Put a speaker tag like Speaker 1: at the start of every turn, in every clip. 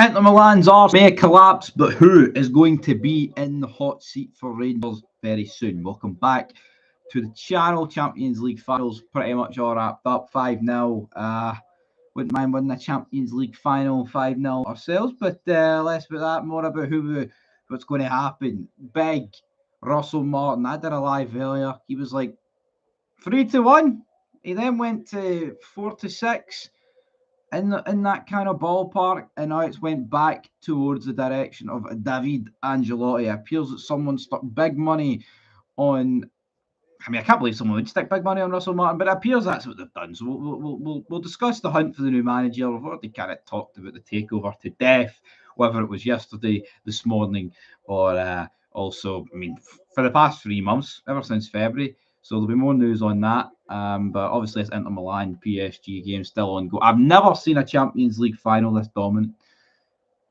Speaker 1: Inter Milan's arse may collapse, but who is going to be in the hot seat for Rangers very soon? Welcome back to the channel. Champions League finals pretty much all wrapped up. 5-0. Wouldn't mind winning the Champions League final 5-0 ourselves, but less about that, more about what's going to happen. Big Russell Martin. I did a live earlier. He was like 3-1. He then went to 4-6. In that kind of ballpark, and now it's went back towards the direction of David Ancelotti. It appears that someone stuck big money on. I mean, I can't believe someone would stick big money on Russell Martin, but it appears that's what they've done. So we'll discuss the hunt for the new manager. We've already kind of talked about the takeover to death, whether it was yesterday, this morning, or also, I mean, for the past 3 months, ever since February. So there'll be more news on that. But obviously, it's Inter Milan PSG game still on go. I've never seen a Champions League final this dominant.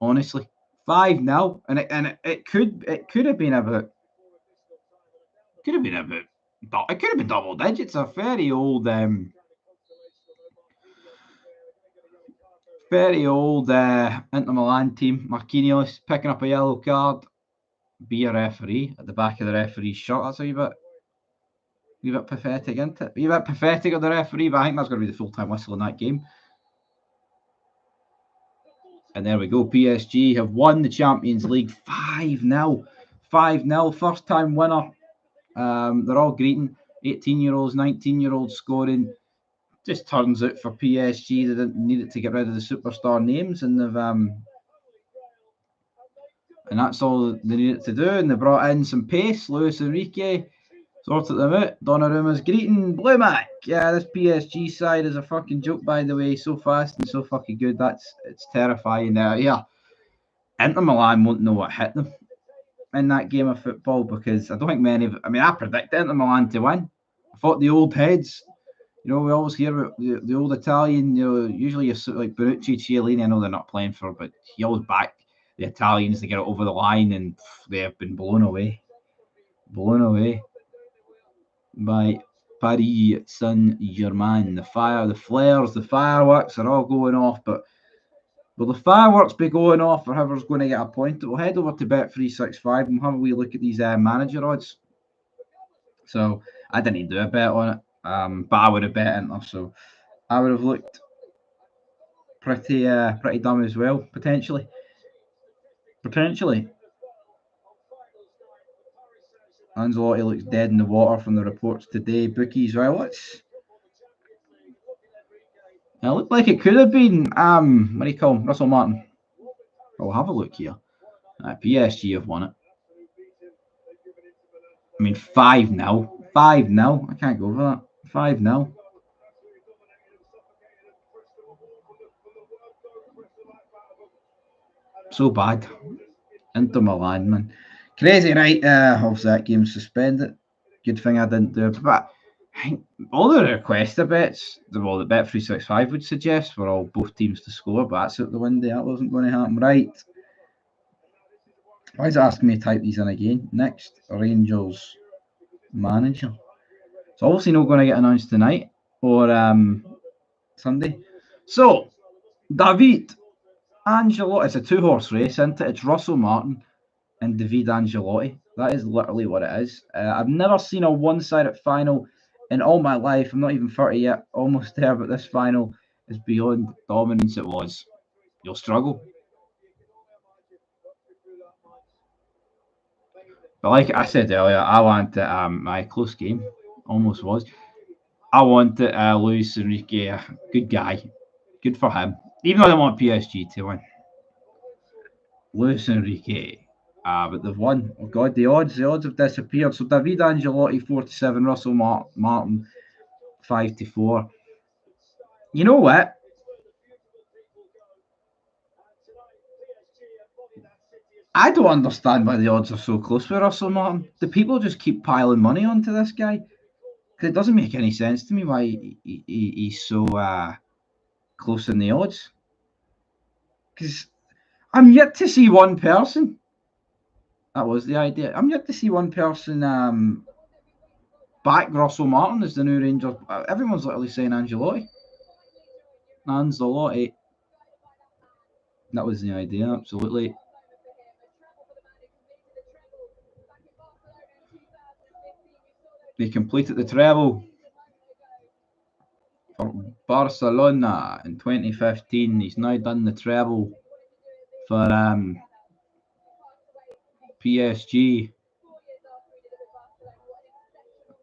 Speaker 1: Honestly, 5-0, and it could have been about. It could have been double digits. A very old Inter Milan team. Marquinhos picking up a yellow card. Be a referee at the back of the referee's shirt. That's a wee bit pathetic, isn't it? A wee bit pathetic of the referee, but I think that's going to be the full-time whistle in that game. And there we go. PSG have won the Champions League 5-0. 5-0, first-time winner. They're all greeting. 18-year-olds, 19-year-olds scoring. Just turns out for PSG, they didn't need it to get rid of the superstar names, and they've and that's all they needed to do. And they brought in some pace. Luis Enrique sorted them out. Donnarumma's greeting. Blue Mac. Yeah, this PSG side is a fucking joke, by the way. So fast and so fucking good. It's terrifying. Yeah, Inter Milan won't know what hit them in that game of football, because I don't think many of. I mean, I predicted Inter Milan to win. I thought the old heads. You know, we always hear about the old Italian. You know, usually you're like Bonucci, Chiellini. I know they're not playing for, but he always backed the Italians to get it over the line, and they have been blown away by Paris Saint-Germain. The flares, the fireworks are all going off, but will the fireworks be going off, or whoever's going to get a point? We'll head over to Bet365 and have a wee look at these manager odds. So I didn't do a bet on it, but I would have bet Inter, so I would have looked pretty dumb as well, potentially. Ancelotti looks dead in the water from the reports today. Bookies, well, it looked like it could have been, what do you call him? Russell Martin. We'll have a look here. PSG have won it. I mean, 5-0. 5-0. I can't go over that. 5-0. So bad. Inter Milan, man. Crazy, right? Obviously, that game's suspended. Good thing I didn't do it. But I think all the requester bets, that Bet365 would suggest, were all both teams to score, but that's out the window. That wasn't going to happen. Right. Why is it asking me to type these in again? Next, Rangers manager. It's obviously not going to get announced tonight or Sunday. So, David Ancelotti. It's a 2-horse race, isn't it? It's Russell Martin and David Ancelotti. That is literally what it is. I've never seen a one-sided final in all my life. I'm not even 30 yet, almost there, but this final is beyond dominance it was. You'll struggle. But like I said earlier, I want my close game. Almost was. I wanted Luis Enrique, a good guy. Good for him. Even though I don't want PSG to win. Luis Enrique. But they've won. Oh God, the odds have disappeared. So David Ancelotti 4-7, Russell Martin 5-4. You know what? I don't understand why the odds are so close with Russell Martin. The people just keep piling money onto this guy, because it doesn't make any sense to me why he's so close in the odds. Because I'm yet to see one person. That was the idea. I'm yet to see one person back Russell Martin as the new Rangers. Everyone's literally saying Ancelotti. That was the idea, absolutely. They completed the treble for Barcelona in 2015. He's now done the treble for PSG.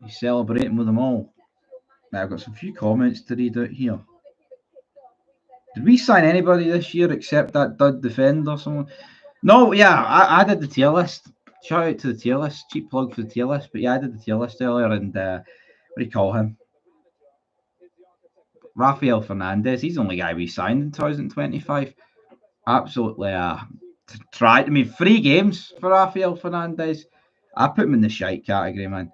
Speaker 1: He's celebrating with them all. Now, I've got some few comments to read out here. Did we sign anybody this year except that dud defender or someone? No, yeah, I did the tier list. Shout out to the tier list. Cheap plug for the tier list. But yeah, I did the tier list earlier, and what do you call him? Rafael Fernandez. He's the only guy we signed in 2025. Absolutely try. I mean, 3 games for Rafael Fernandez. I put him in the shite category, man.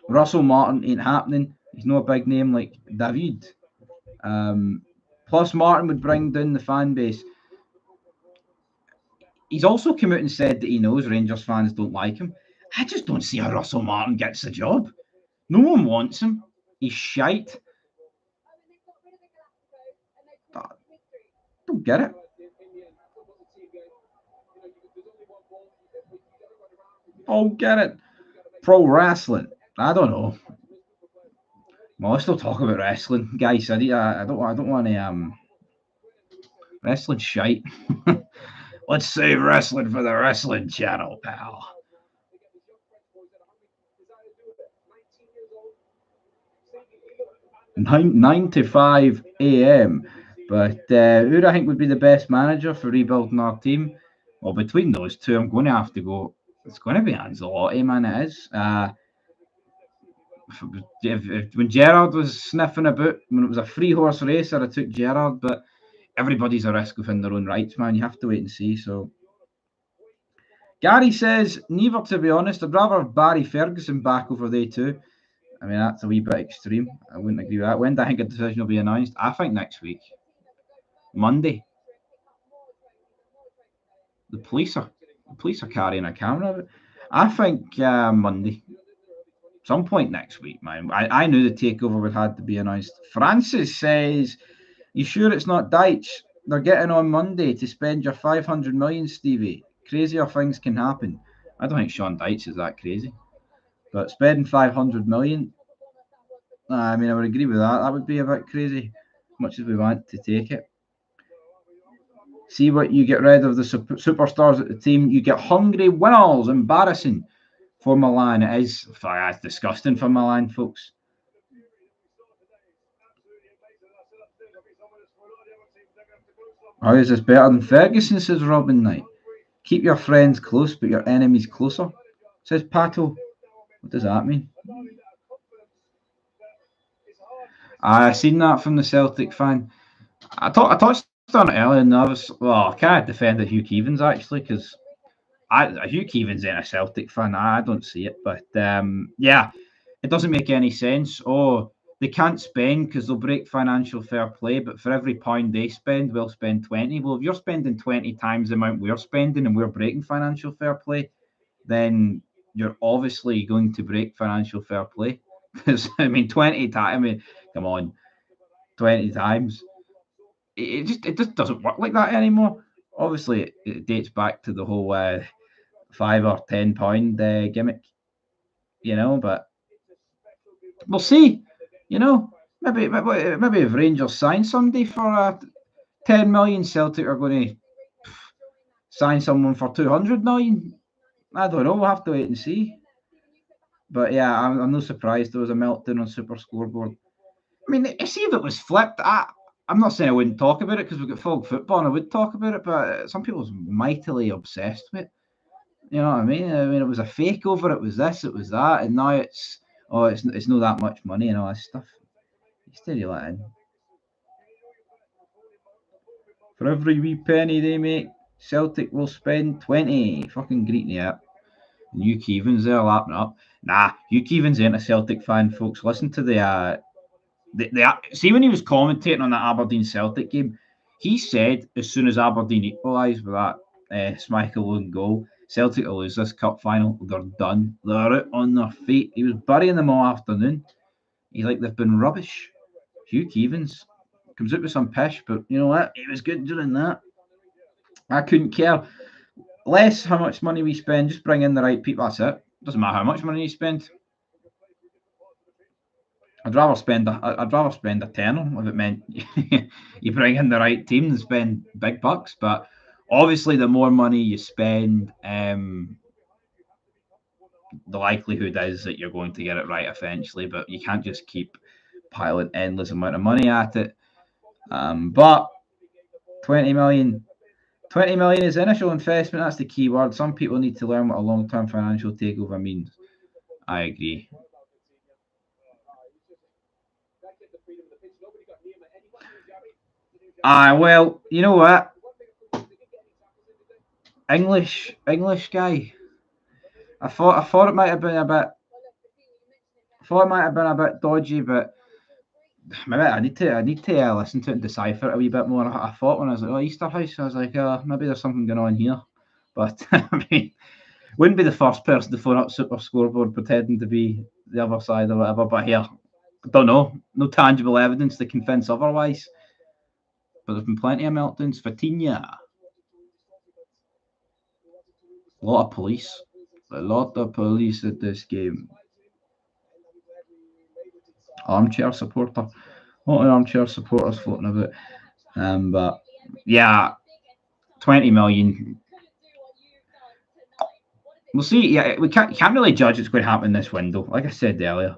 Speaker 1: Russell Martin ain't happening. He's not a big name like David. Plus, Martin would bring down the fan base. He's also come out and said that he knows Rangers fans don't like him. I just don't see how Russell Martin gets the job. No one wants him. He's shite. Don't get it. Don't get it. Pro wrestling. I don't know. Well, let's still talk about wrestling, guys. I don't want to wrestling shite. Let's save wrestling for the wrestling channel, pal. 9 to 5 a.m. But who do I think would be the best manager for rebuilding our team? Well, between those two, I'm going to have to go. It's going to be Ancelotti, man. It is. When Gerrard was sniffing about, when it was a 3-horse race, I took Gerrard, but everybody's a risk within their own rights, man. You have to wait and see. So, Gary says, neither, to be honest. I'd rather have Barry Ferguson back over there too. I mean, that's a wee bit extreme. I wouldn't agree with that. When do I think a decision will be announced? I think next week. Monday. The police are carrying a camera. I think Monday. Some point next week, man. I knew the takeover would have to be announced. Francis says, you sure it's not Deitch? They're getting on Monday to spend your 500 million, Stevie. Crazier things can happen. I don't think Sean Deitch is that crazy. But spending 500 million, I mean, I would agree with that. That would be a bit crazy, as much as we want to take it. See what you get rid of the superstars at the team. You get hungry winners. Embarrassing for Milan. It is. It's disgusting for Milan, folks. How is this better than Ferguson, says Robin Knight. Keep your friends close, but your enemies closer, says Pato. What does that mean? I seen that from the Celtic fan. I touched on it earlier, and I can't defend Hugh Keevins actually, because Hugh Keevins ain't a Celtic fan. I don't see it, but yeah, it doesn't make any sense. Oh, they can't spend because they'll break financial fair play, but for every pound they spend, we'll spend 20. Well, if you're spending 20 times the amount we're spending and we're breaking financial fair play, then you're obviously going to break financial fair play. Because, I mean, 20 times, I mean, come on, 20 times. It just doesn't work like that anymore. Obviously, it dates back to the whole £5 or £10 gimmick, but we'll see. Maybe if Rangers sign somebody for 10 million, Celtic are going to sign someone for 200 million. I don't know. We'll have to wait and see. But yeah, I'm not surprised there was a meltdown on Super Scoreboard. I mean, see if it was flipped. I'm not saying I wouldn't talk about it because we've got full football and I would talk about it, but some people's mightily obsessed with it. You know what I mean? I mean, it was a fake over, it was this, it was that, and now it's not that much money and all this stuff. You still let in. For every wee penny they make, Celtic will spend 20. Fucking greeting up. And Hugh Keevins there lapping up. Nah, Hugh Keevins ain't a Celtic fan, folks. Listen to the see when he was commentating on that Aberdeen Celtic game, he said as soon as Aberdeen equalised with that Schmeichel own goal, Celtic will lose this cup final. They're done. They're out on their feet. He was burying them all afternoon. He's like, they've been rubbish. Hugh Keevins, comes out with some pish, but you know what? He was good during that. I couldn't care less how much money we spend. Just bring in the right people. That's it. Doesn't matter how much money you spend. I'd rather spend a tenner if it meant you bring in the right team than spend big bucks. But obviously, the more money you spend, the likelihood is that you're going to get it right eventually. But you can't just keep piling endless amount of money at it. But 20 million is initial investment. That's the key word. Some people need to learn what a long-term financial takeover means. I agree. Well, you know what? English guy. I thought it might have been a bit. I thought it might have been a bit dodgy, but maybe I need to listen to it and decipher it a wee bit more. I thought when I was like, oh, Easter House, I was like, maybe there's something going on here. But I mean, wouldn't be the first person to phone up Super Scoreboard pretending to be the other side or whatever. But here, I don't know. No tangible evidence to convince otherwise. But there's been plenty of meltdowns. Vitinha. A lot of police. A lot of police at this game. Armchair supporter. A lot of armchair supporters floating about. But yeah, 20 million. We'll see. Yeah, we can't really judge what's going to happen in this window. Like I said earlier.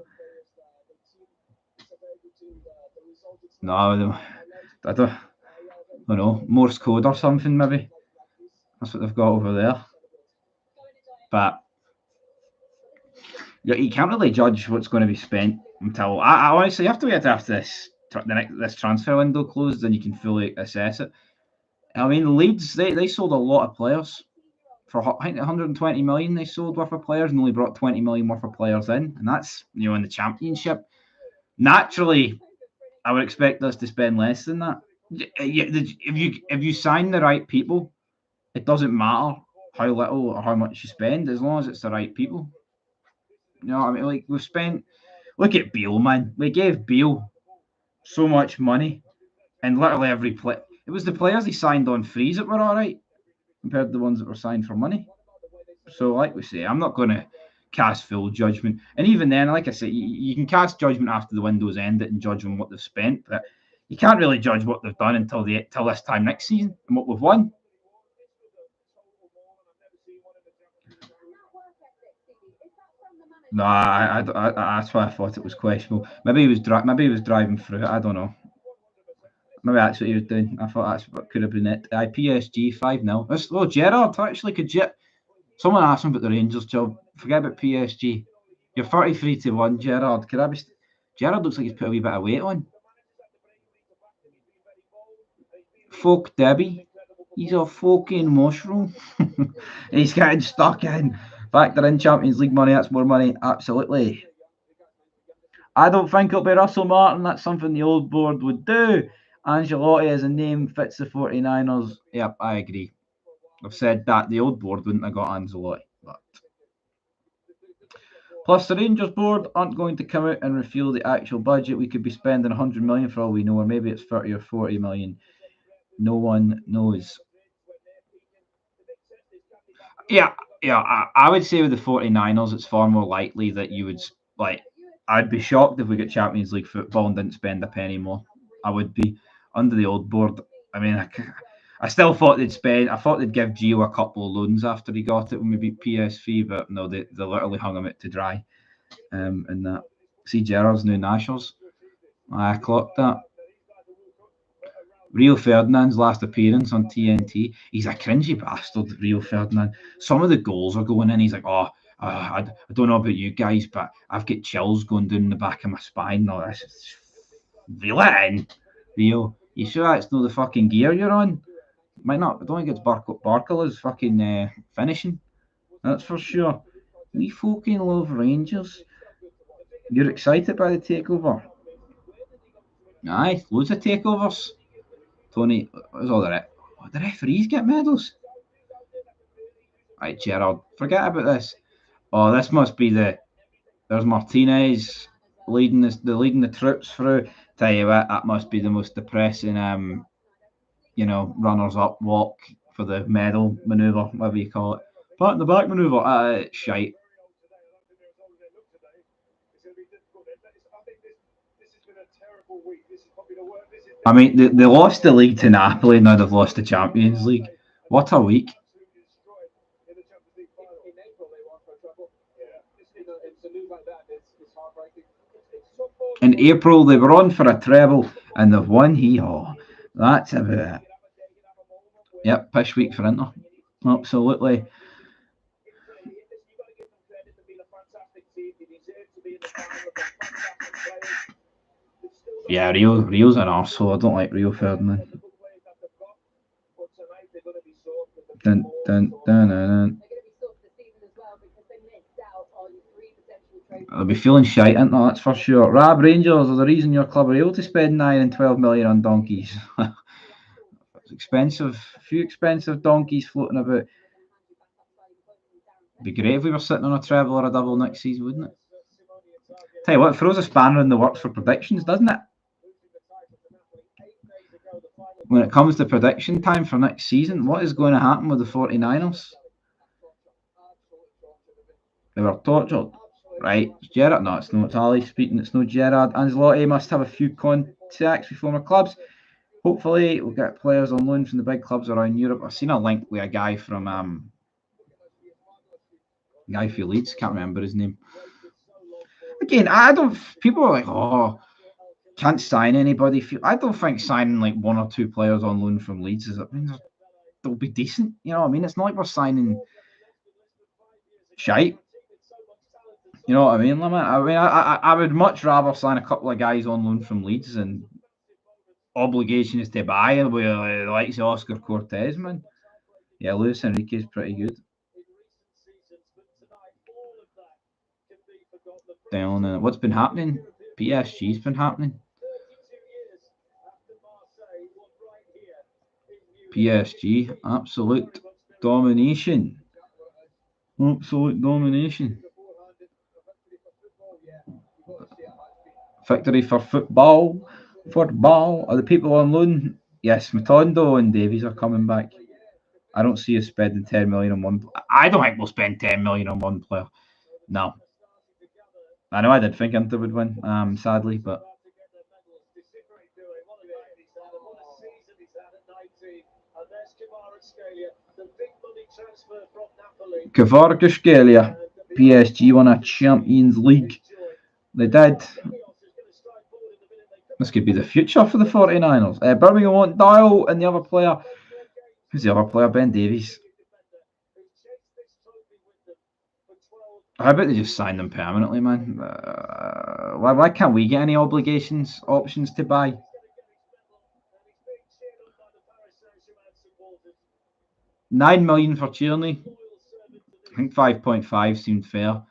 Speaker 1: No, I don't know. Morse code or something, maybe. That's what they've got over there. But you can't really judge what's going to be spent until I honestly have to wait after this transfer window closed, and you can fully assess it. I mean, Leeds they sold a lot of players for I think 120 million. They sold worth of players and only brought 20 million worth of players in, and that's in the Championship. Naturally, I would expect us to spend less than that. If you sign the right people, it doesn't matter how little or how much you spend as long as it's the right people. You know what I mean? Like we've spent. Look at Beale, man. We gave Beale so much money, and literally every play. It was the players he signed on frees that were all right compared to the ones that were signed for money. So, like we say, I'm not going to cast full judgment. And even then, like I say, you can cast judgment after the window's ended and judge on what they've spent, but you can't really judge what they've done until this time next season and what we've won. No, that's why I thought it was questionable. Maybe he was driving through it. I don't know. Maybe that's what he was doing. I thought that's what could have been it. PSG 5-0. Oh, Gerrard, actually, someone asked him about the Rangers job. Forget about PSG. You're 33-1, Gerrard. Gerrard looks like he's put a wee bit of weight on. Folk Debbie. He's a fucking mushroom. He's getting stuck in. Factor in Champions League money, that's more money. Absolutely. I don't think it'll be Russell Martin. That's something the old board would do. Ancelotti as a name fits the 49ers. Yep, I agree. I've said that the old board wouldn't have got Ancelotti. But plus, the Rangers board aren't going to come out and reveal the actual budget. We could be spending 100 million for all we know, or maybe it's 30 or 40 million. No one knows. Yeah, I would say with the 49ers, it's far more likely that you would I'd be shocked if we get Champions League football and didn't spend a penny more. I would be under the old board. I mean, I still thought they'd spend. I thought they'd give Gio a couple of loans after he got it when we beat PSV, but no, they literally hung him out to dry. And that. See Gerrard's new Nashers. I clocked that. Rio Ferdinand's last appearance on TNT. He's a cringy bastard, Rio Ferdinand. Some of the goals are going in. He's like, I don't know about you guys, but I've got chills going down the back of my spine. No, this reel it in, Rio. You sure that's not the fucking gear you're on? Might not. I don't think it's Barkala's fucking finishing. That's for sure. We fucking love Rangers. You're excited by the takeover? Aye, loads of takeovers. Tony, what's all the referees get medals? Right, Gerrard, forget about this. Oh, this must be there's Martinez. leading the troops through. Tell you what, that must be the most depressing runners-up walk for the medal manoeuvre, whatever you call it. Back in the back manoeuvre, shite. I mean, they lost the league to Napoli, now they've lost the Champions League. What a week. In April, they were on for a treble, and they've won. That's about it. Yep, pish week for Inter. Absolutely. Yeah, Rio's an arsehole. I don't like Rio Ferdinand. Dun, dun, dun, dun, dun. They'll be feeling shite, ain't they? That's for sure. Rab Rangers are the reason your club are able to spend 9 and 12 million on donkeys. It's expensive. A few expensive donkeys floating about. It'd be great if we were sitting on a treble or a double next season, wouldn't it? Tell you what, it throws a spanner in the works for predictions, doesn't it? When it comes to prediction time for next season, what is going to happen with the 49ers? They were tortured. Right, it's Gerrard. No, it's not. It's Ali speaking. It's no Gerrard. Ancelotti must have a few contacts with former clubs. Hopefully, we'll get players on loan from the big clubs around Europe. I've seen a link with a guy from guy for Leeds. Can't remember his name. Again, I don't. People are like, oh, can't sign anybody. I don't think signing like 1 or 2 players on loan from Leeds is. I mean, they'll be decent. You know what I mean? It's not like we're signing shite. You know what I mean, Limit? I mean, I would much rather sign a couple of guys on loan from Leeds and obligations to buy with the likes of Oscar Cortez, man. Yeah, Luis Enrique is pretty good. Down, what's been happening? PSG's been happening. PSG, absolute domination. Absolute domination. Victory for football. Football. Are the people on loan? Yes, Matondo and Davies are coming back. I don't see us spending 10 million on one. I don't think we'll spend 10 million on one player. No. I know I did think Inter would win, sadly, but. Kvaratskhelia. PSG won a Champions League. They did. This could be the future for the 49ers. Birmingham want Dial and the other player. Who's the other player? Ben Davies. How about they just sign them permanently, man? Why can't we get any options to buy? $9 million for Tierney. I think 5.5 seemed fair.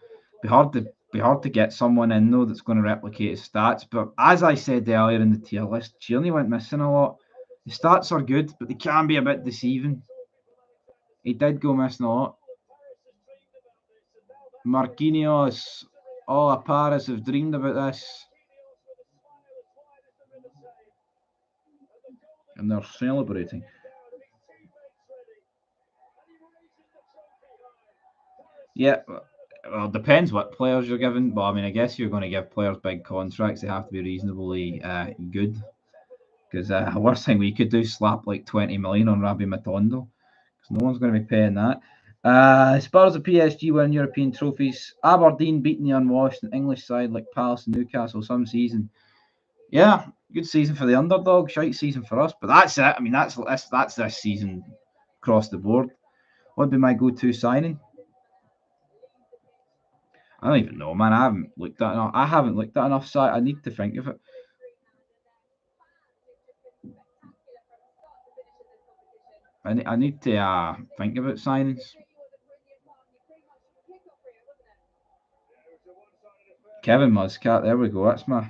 Speaker 1: Be hard to get someone in though that's going to replicate his stats. But as I said earlier in the tier list, Tierney went missing a lot. The stats are good, but they can be a bit deceiving. He did go missing a lot. Marquinhos, all of Paris have dreamed about this. And they're celebrating. Yeah, well, it depends what players you're giving. But I mean, I guess you're going to give players big contracts. They have to be reasonably good. Because the worst thing we could do is slap like 20 million on Rabbi Matondo. Because no one's going to be paying that. Spurs of PSG win European trophies. Aberdeen beating the unwashed and English side like Palace and Newcastle some season. Yeah, good season for the underdog. Shite season for us. But that's it. I mean, that's this season across the board. What would be my go-to signing? I don't even know, man. I haven't looked at enough site. I need to think of it. I need to think about signings. Kevin Muscat, there we go. That's my.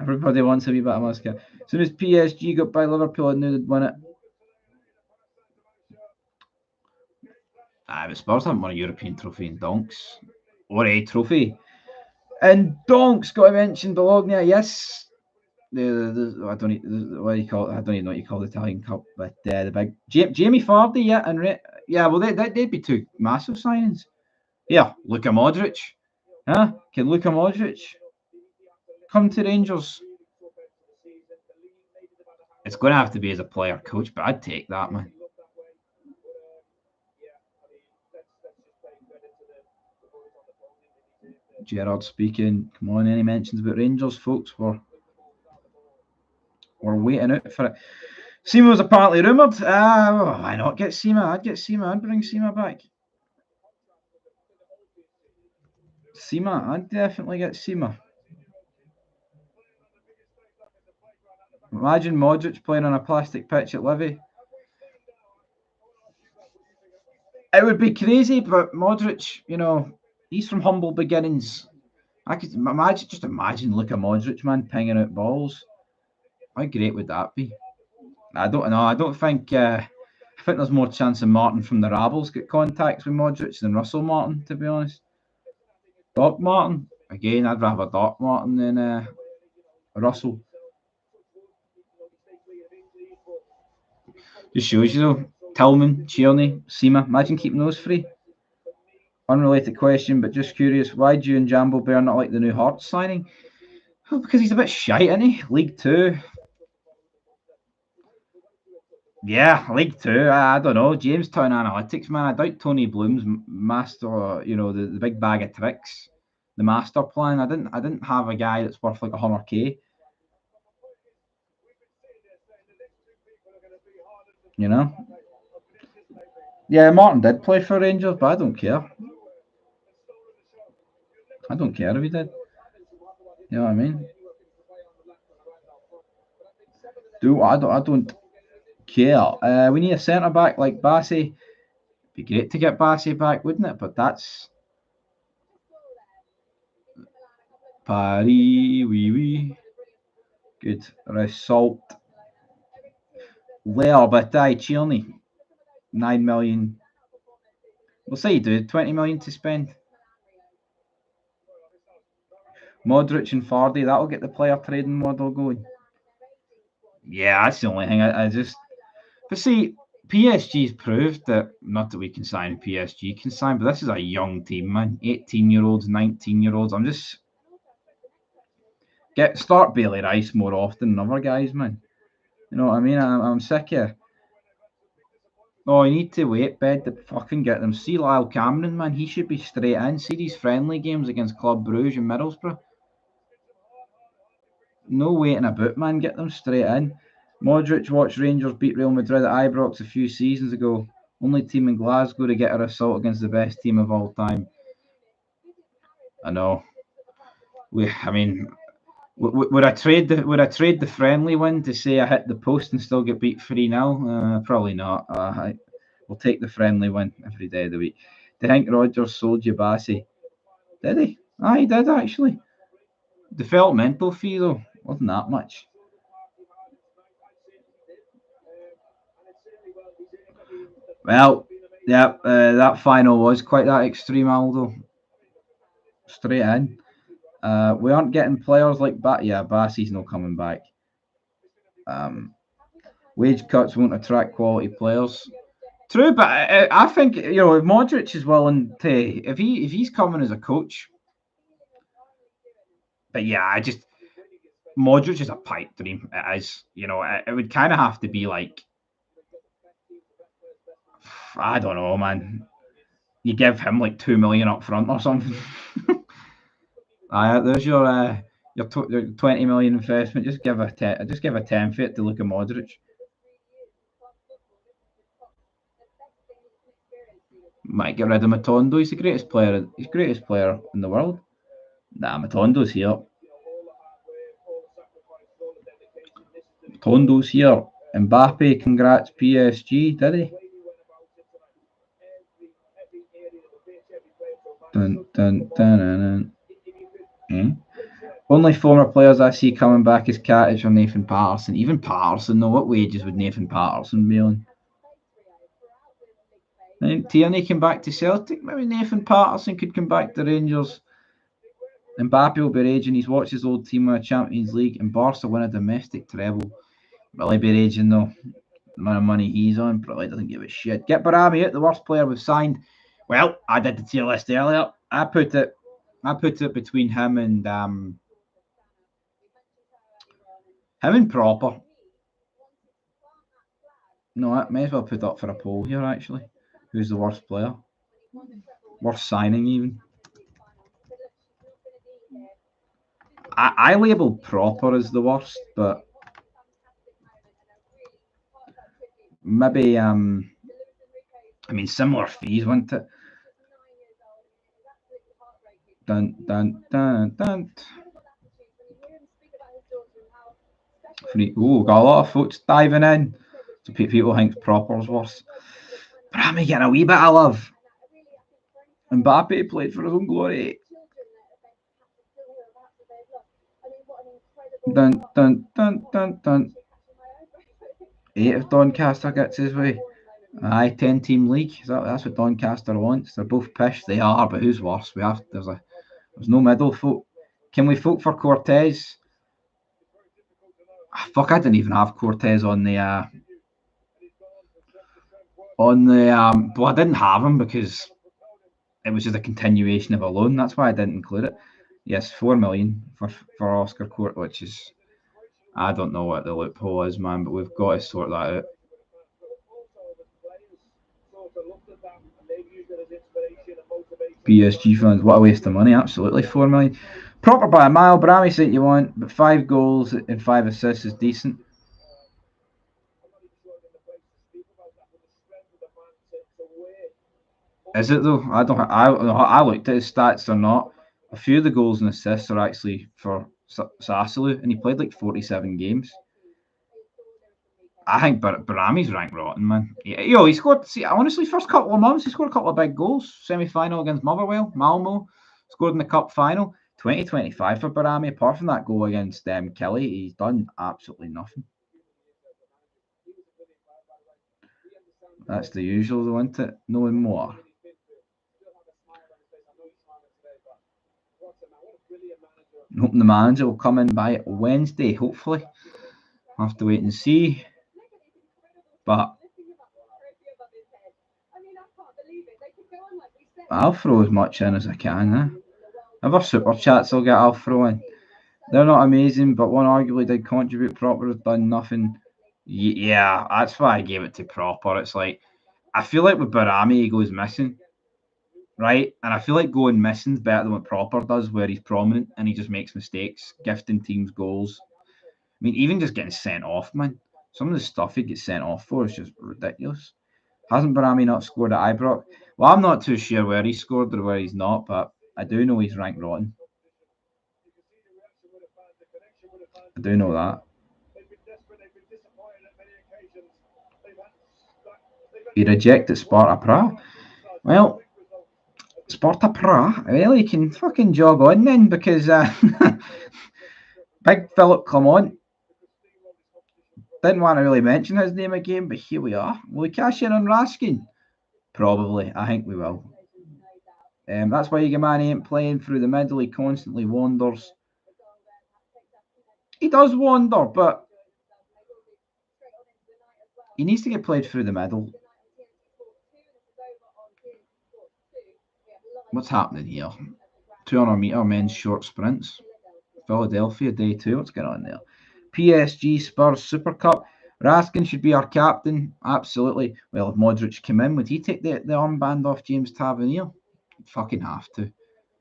Speaker 1: Everybody wants a wee bit of Muscat. As soon as PSG got by Liverpool, I knew they'd win it. But Spurs haven't won a European trophy in donks. Or a trophy. And Donk's got to mention Bologna. Yes, I don't what do you call it? I don't even know what you call the Italian Cup, but the big Jamie Vardy, yeah, and yeah, well they'd be two massive signings. Yeah, Luka Modric, huh? Can Luka Modric come to Rangers? It's going to have to be as a player coach, but I'd take that, man. Gerard speaking. Come on, any mentions about Rangers, folks? We're waiting out for it. Sima was apparently rumoured. Why not get Sima? I'd get Sima. I'd bring Sima back. Sima, I'd definitely get Sima. Imagine Modric playing on a plastic pitch at Livy. It would be crazy, but Modric, you know, he's from humble beginnings. I could imagine Luka Modric, man, pinging out balls. How great would that be? I don't know. I think there's more chance of Martin from the Rabbles get contacts with Modric than Russell Martin, to be honest. Doc Martin, again, I'd rather Doc Martin than Russell. Just shows you though. Tillman, Tierney, Sima. Imagine keeping those free. Unrelated question, but just curious, why do you and Jambo Bear not like the new Hearts signing? Well, because he's a bit shite, isn't he? League Two. Yeah, League Two. I don't know. Jamestown Analytics, man. I doubt Tony Bloom's master, you know, the big bag of tricks, the master plan. I didn't have a guy that's worth like 100k. You know? Yeah, Martin did play for Rangers, but I don't care. I don't care if he did. You know what I mean? I don't care. We need a centre back like Bassey. Be great to get Bassey back, wouldn't it? But that's Paris, oui. Good result there, but Tierney, 9 million. We'll say you do 20 million to spend. Modric and Vardy, that'll get the player trading model going. Yeah, that's the only thing. I just. But see, PSG's proved that, not that we can sign, PSG can sign, but this is a young team, man. 18-year-olds, 19-year-olds. I'm just. Start Bailey Rice more often than other guys, man. You know what I mean? I'm sick of. Oh, you need to wait, bed to fucking get them. See Lyle Cameron, man. He should be straight in. See these friendly games against Club Brugge and Middlesbrough. No waiting about, man. Get them straight in. Modric watched Rangers beat Real Madrid at Ibrox a few seasons ago. Only team in Glasgow to get a result against the best team of all time. I know. Would I trade the friendly win to say I hit the post and still get beat 3-0? Probably not. We'll take the friendly win every day of the week. Do you think Rodgers sold you Bassey? Did he? He did actually. Developmental fee though, wasn't that much. Well, yeah, that final was quite that extreme, Aldo. Straight in. We aren't getting players like Bassey's not coming back. Wage cuts won't attract quality players. True, but I think if Modric is willing to, if he's coming as a coach. But yeah, Modric is a pipe dream. It is, it would kind of have to be like, I don't know, man. You give him like 2 million up front or something. There's your 20 million investment. Just give a 10 for it to look at Modric. Might get rid of Matondo. He's the greatest player. He's the greatest player in the world. Nah, Matondo's here. Matondo's here. Mbappe, congrats PSG, did he? Dun, dun, dun, dun, dun. Only former players I see coming back is Katic or Nathan Patterson. Even Patterson, though, what wages would Nathan Patterson be on? Tierney came back to Celtic. Maybe Nathan Patterson could come back to Rangers. Mbappe will be raging. He's watched his old team win a Champions League and Barca win a domestic treble. Will he be raging though? The amount of money he's on probably doesn't give a shit. Get Barami out, the worst player we've signed. Well, I did the tier list earlier. I put it between him and Proper. No, I may as well put up for a poll here actually. Who's the worst player? Worst signing even. I labelled Proper as the worst, but maybe I mean similar fees, wasn't it? Dun dun dun dun. Oh, got a lot of folks diving in. So people think Proper's worse. But I'm getting a wee bit of love. Mbappe played for his own glory. Dun dun dun dun dun. 8 if Doncaster gets his way. Aye, 10-team league. That's what Doncaster wants. They're both pish. They are, but who's worse? There's no middle folk. Can we vote for Cortez? Fuck, I didn't even have Cortez on the but I didn't have him because it was just a continuation of a loan. That's why I didn't include it. Yes, 4 million for Oscar Court, which is, I don't know what the loophole is, man, but we've got to sort that out. PSG fans, what a waste of money. Absolutely, 4 million. Proper by a mile. Brahmi said you want, but 5 goals and 5 assists is decent. Is it though? I looked at his stats. They're not. A few of the goals and assists are actually for Sassalu, and he played like 47 games. I think Barami's ranked rotten, man. He scored. See, honestly, first couple of months, he scored a couple of big goals. Semi-final against Motherwell, Malmo, scored in the cup final. 2025 for Barami. Apart from that goal against Kelly, he's done absolutely nothing. That's the usual, though, isn't it? No more. Hoping the manager will come in by Wednesday, hopefully. I'll have to wait and see. But I'll throw as much in as I can. Other super chats I'll throw in. They're not amazing, but one arguably did contribute. Proper has done nothing. Yeah, that's why I gave it to Proper. It's like, I feel like with Barami, he goes missing. Right? And I feel like going missing is better than what Proper does, where he's prominent and he just makes mistakes, gifting teams goals. I mean, even just getting sent off, man. Some of the stuff he gets sent off for is just ridiculous. Hasn't Barami not scored at Ibrox? Well, I'm not too sure where he scored or where he's not, but I do know he's ranked rotten. I do know that. He rejected Sparta Prague. Well, Sparta Prague really can fucking jog on then because Big Philip Clement didn't want to really mention his name again, but here we are. Will we cash in on Raskin? Probably. I think we will. That's why Yigamani ain't playing through the middle. He constantly wanders. He does wander, but he needs to get played through the middle. What's happening here? 200 metre men's short sprints. Philadelphia day 2. What's going on there? PSG Spurs Super Cup. Raskin should be our captain. Absolutely. Well, if Modric came in, would he take the armband off James Tavernier? He'd fucking have to. It'd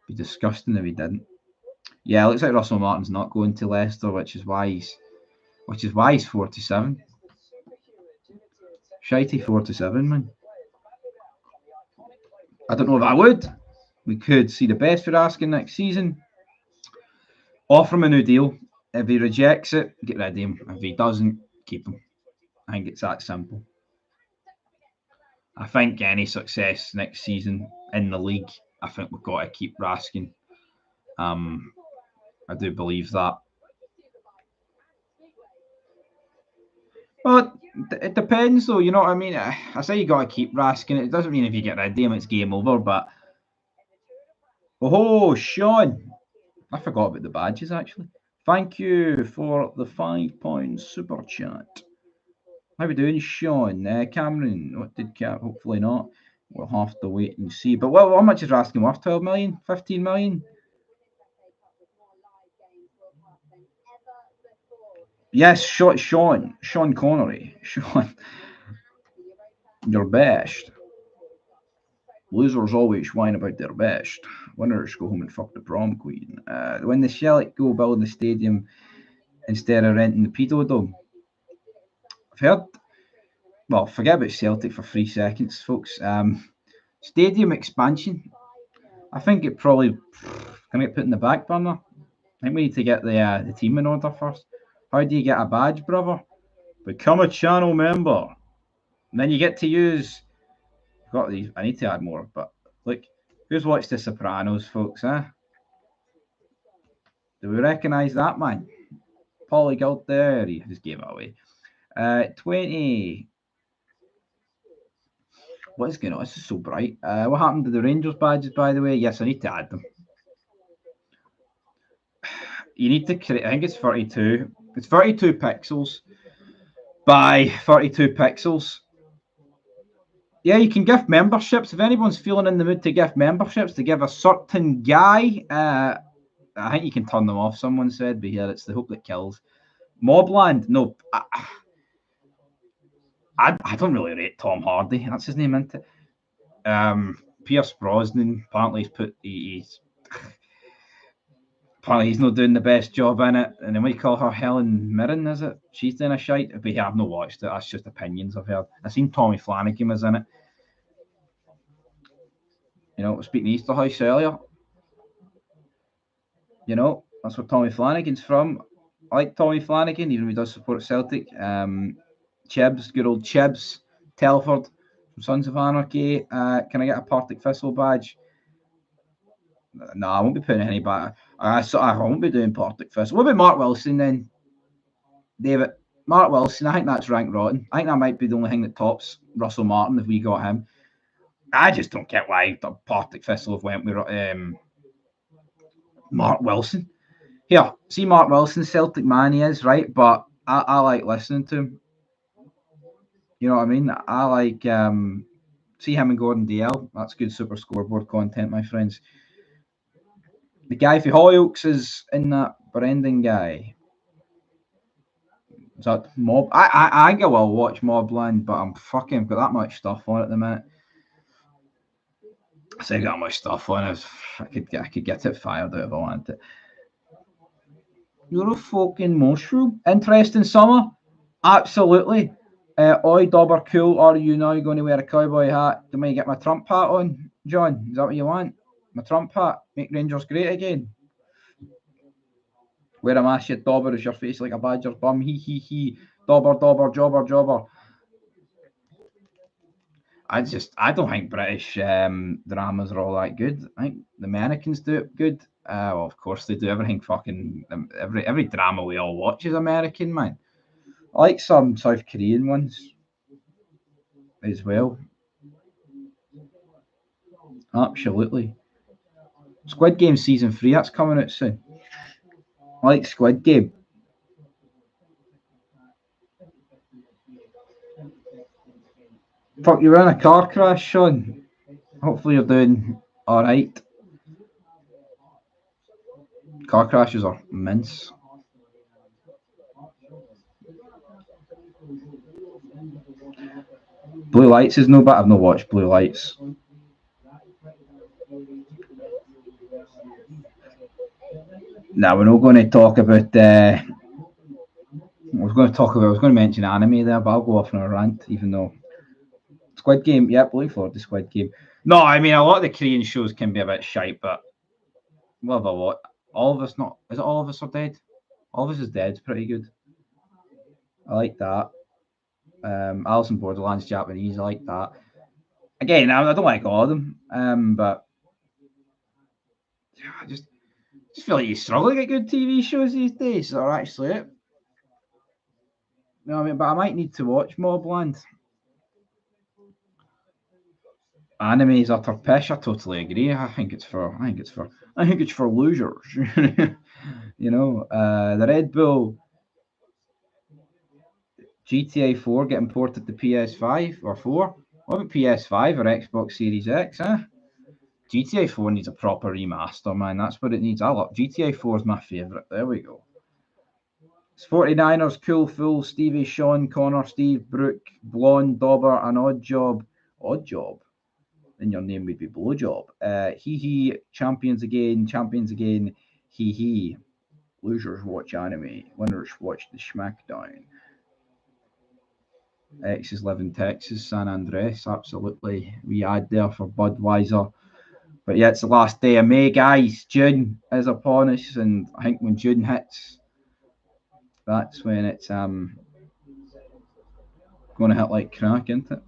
Speaker 1: be disgusting if he didn't. Yeah, it looks like Russell Martin's not going to Leicester, which is why he's 47. Shitey 47, man. I don't know if I would. We could see the best for Raskin next season. Offer him a new deal. If he rejects it, get rid of him. If he doesn't, keep him. I think it's that simple. I think any success next season in the league, I think we've got to keep Raskin. I do believe that. Well, it depends, though. You know what I mean? I say you got to keep Raskin. It doesn't mean if you get rid of him, it's game over. But oh, Sean, I forgot about the badges, actually. Thank you for the £5 super chat. How we doing, Sean? Cameron, what did Cap? Hopefully not. We'll have to wait and see. But how much is Raskin worth? 12 million? 15 million? Yes, Sean Connery. Sean, your best. Losers always whine about their best. Winners go home and fuck the prom queen. When the Celtic go building the stadium instead of renting the Pedo Dome. I've heard, well, forget about Celtic for 3 seconds, folks. Stadium expansion. I think it probably can get put in the back burner. I think we need to get the team in order first. How do you get a badge, brother? Become a channel member. And then you get to use. Got these. I need to add more, but look, who's watched The Sopranos, folks? Huh? Do we recognise that man? Paulie Gold there. He just gave it away. 20. What is going on? This is so bright. What happened to the Rangers badges, by the way? Yes, I need to add them. You need to create. I think it's 32. It's 32 pixels by 32 pixels. Yeah, you can gift memberships. If anyone's feeling in the mood to gift memberships to give a certain guy, I think you can turn them off, someone said, but yeah, it's the hope that kills. Mobland, no. I don't really rate Tom Hardy. That's his name, isn't it? Pierce Brosnan, apparently he's not doing the best job in it. And then we call her Helen Mirren, is it? She's doing a shite. But yeah, I've not watched it. That's just opinions I've heard. I've seen Tommy Flanagan was in it. You know, speaking of Easterhouse earlier. You know, that's where Tommy Flanagan's from. I like Tommy Flanagan, even if he does support Celtic. Chibs, good old Chibs, Telford from Sons of Anarchy. Can I get a Partick Thistle badge? No, I won't be putting any back. I won't be doing Partick Thistle. What about Mark Wilson then, David? Mark Wilson, I think that's rank rotten. I think that might be the only thing that tops Russell Martin if we got him. I just don't get why the Partick Thistle have went with Mark Wilson. Here, see Mark Wilson, Celtic man he is, right? But I like listening to him. You know what I mean? I like see him and Gordon DL. That's good super scoreboard content, my friends. The guy for Hollyoaks is in that Brendan guy. Is that Mob? I think I will watch Mobland, but I'm fucking got that much stuff on at the minute. I say I got much stuff on. I could get it fired out if I wanted it. You're a fucking mushroom. Interesting summer? Absolutely. Oi, Dobber, cool. Are you now going to wear a cowboy hat? Do I get my Trump hat on, John? Is that what you want? My Trump hat? Make Rangers great again? Wear a mask, you Dobber, is your face like a badger's bum? He. Dobber, Dobber, jobber, jobber. I don't think British dramas are all that good. I think the Americans do it good. Well, of course they do. Everything fucking every drama we all watch is American, man. I like some South Korean ones as well. Absolutely. Squid Game season 3, that's coming out soon. I like Squid Game. Fuck, you were in a car crash, Sean. Hopefully you're doing alright. Car crashes are mince. Blue Lights is no bad. I've not watched Blue Lights. Now we're not going to talk about. I was going to mention anime there, but I'll go off on a rant, even though Squid Game. Yep, looking forward to Squid Game. No, I mean a lot of the Korean shows can be a bit shite, but what have I watched? All of Us not. Is it All of Us Are Dead? All of Us is Dead. It's pretty good. I like that. Alice in Borderlands Japanese. I like that. Again, I don't like all of them, but I just feel like you struggle to get good TV shows these days. Or actually it. You know what I mean? But I might need to watch Mobland. Anime is utter pish. I totally agree. I think it's for losers. You know, the Red Bull GTA 4 getting ported to PS5 or 4. What about PS5 or Xbox Series X? GTA 4 needs a proper remaster, man. That's what it needs. I love GTA 4 is my favourite. There we go. It's 49ers, Cool Fool, Stevie, Sean, Connor, Steve, Brooke, Blonde, Dauber, an Odd Job. Odd Job? Then your name would be Blowjob. Hee, champions again, hee. Losers watch anime, winners watch the Schmackdown. X's live in Texas, San Andres, absolutely. We ad there for Budweiser. But yeah, it's the last day of May, guys. June is upon us, and I think when June hits, that's when it's going to hit like crack, isn't it?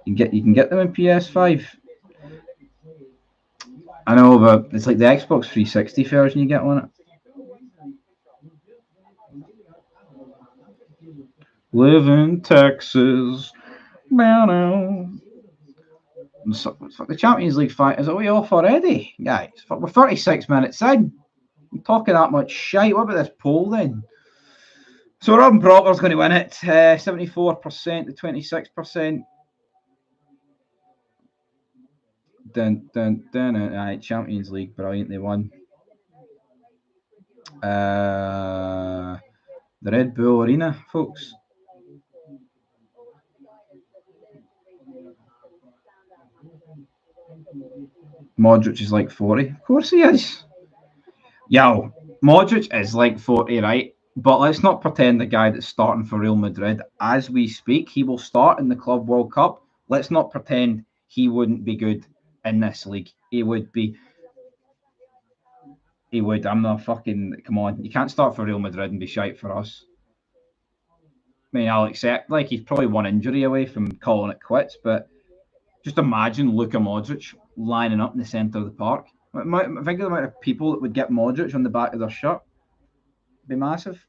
Speaker 1: You can get them in PS5. I know, but it's like the Xbox 360 version you get on it. Live in Texas. So, the Champions League fight is we off already, guys? We're 36 minutes in. I'm talking that much shite. What about this poll then? So Robin Proctor's going to win it. 74% to 26%. Aye, Champions League, brilliant. They won. The Red Bull Arena, folks. Modric is like 40. Of course he is. Yo, Modric is like 40, right? But let's not pretend the guy that's starting for Real Madrid, as we speak, he will start in the Club World Cup. Let's not pretend he wouldn't be good in this league. He would be. He would. I'm not fucking. Come on. You can't start for Real Madrid and be shite for us. I mean, I'll accept, like, he's probably one injury away from calling it quits, but just imagine Luka Modric lining up in the centre of the park. Think of the amount of people that would get Modric on the back of their shirt. It'd be massive.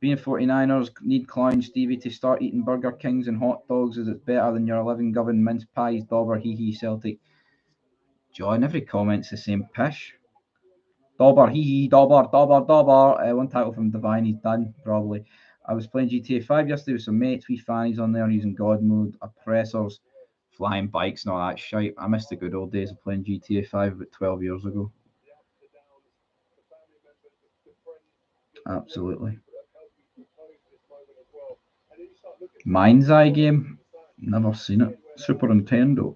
Speaker 1: Being 49ers need Clown Stevie to start eating Burger Kings and hot dogs as it's better than your 11 governed mince pies, Dauber, hee Celtic. John, every comment's the same pish. Dauber, hee Dauber. One title from Divine, he's done, probably. I was playing GTA 5 yesterday with some mates, wee fannies on there using God mode, oppressors, flying bikes and all that shite. I missed the good old days of playing GTA 5 about 12 years ago. Absolutely. Mind's Eye game? Never seen it. Super Nintendo.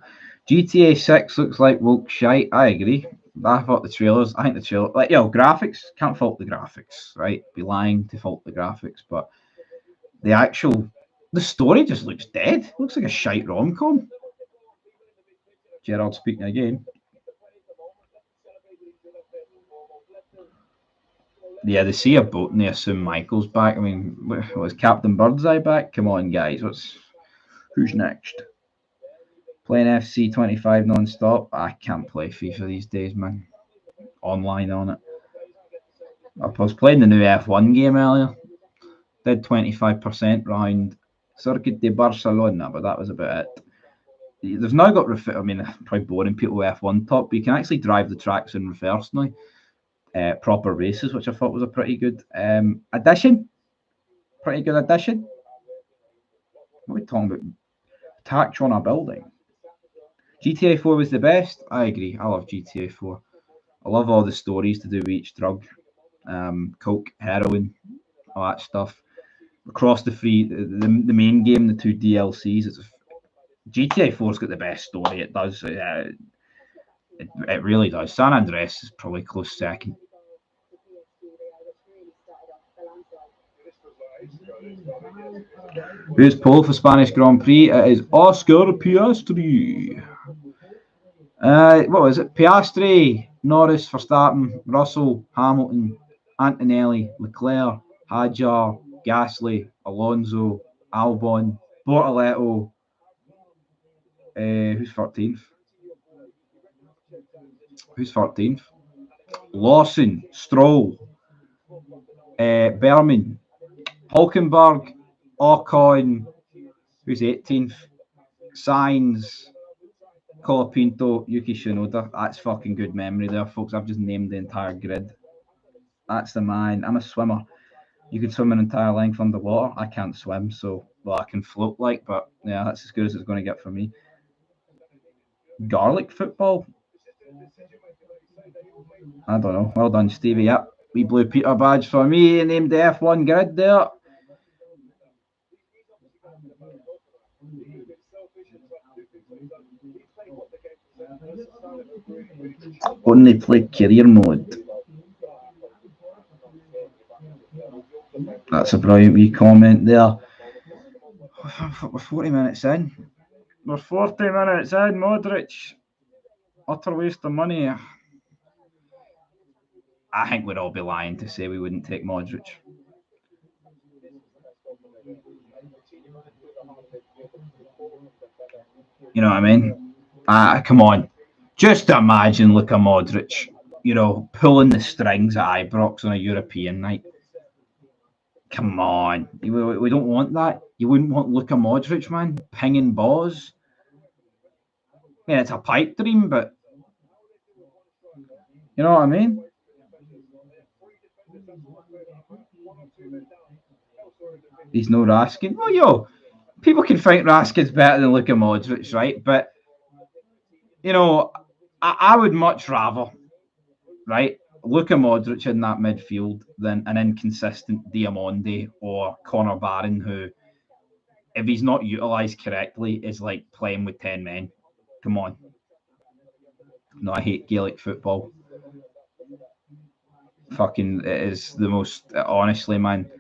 Speaker 1: GTA 6 looks like woke shite. I agree. I thought the trailers, like, graphics, can't fault the graphics, right? Be lying to fault the graphics, but the story just looks dead. Looks like a shite rom-com. Gerard speaking again. Yeah, they see a boat and they assume Michael's back. I mean, was Captain Birdseye back? Come on, guys. Who's next? Playing FC 25 non-stop. I can't play FIFA these days, man. Online on it. I was playing the new F1 game earlier. Did 25% round Circuit de Barcelona, but that was about it. They've now got probably boring people with F1 top, but you can actually drive the tracks in reverse now. Proper races, which I thought was a pretty good addition. Pretty good addition. What are we talking about? Attacks on a building. GTA 4 was the best. I agree. I love GTA 4. I love all the stories to do with each drug. Coke, heroin, all that stuff. Across the the main game, the two DLCs. GTA 4's got the best story. It does. It really does. San Andres is probably close second. Who's pole for Spanish Grand Prix? It is Oscar Piastri. What was it? Piastri, Norris, Verstappen, Russell, Hamilton, Antonelli, Leclerc, Hadjar, Gasly, Alonso, Albon, Bortoletto. Who's 13th? Who's 13th? Lawson, Stroll, Berman, Hulkenberg, Ocon, who's 18th, Sainz, Colapinto, Yuki Tsunoda. That's fucking good memory there, folks. I've just named the entire grid. That's the man. I'm a swimmer. You could swim an entire length underwater. I can't swim, so, well, I can float like, but yeah, that's as good as it's going to get for me. Garlic football? I don't know. Well done, Stevie. Yep. Wee Blue Peter badge for me. Named the F1 grid there. Only play career mode. That's a brilliant wee comment there. We're 40 minutes in. We're 40 minutes in, Modric. Utter waste of money. I think we'd all be lying to say we wouldn't take Modric. You know what I mean? Come on. Just imagine Luka Modric, pulling the strings at Ibrox on a European night. Come on. We don't want that. You wouldn't want Luka Modric, man, pinging balls. Yeah, it's a pipe dream, but you know what I mean? He's no Raskin. Well, people can think Raskin's better than Luka Modric, right? But, I would much rather, right, Luka Modric in that midfield than an inconsistent Diamonde or Connor Barron, who, if he's not utilised correctly, is like playing with 10 men. Come on. No, I hate Gaelic football. Fucking, it is the most, honestly, man,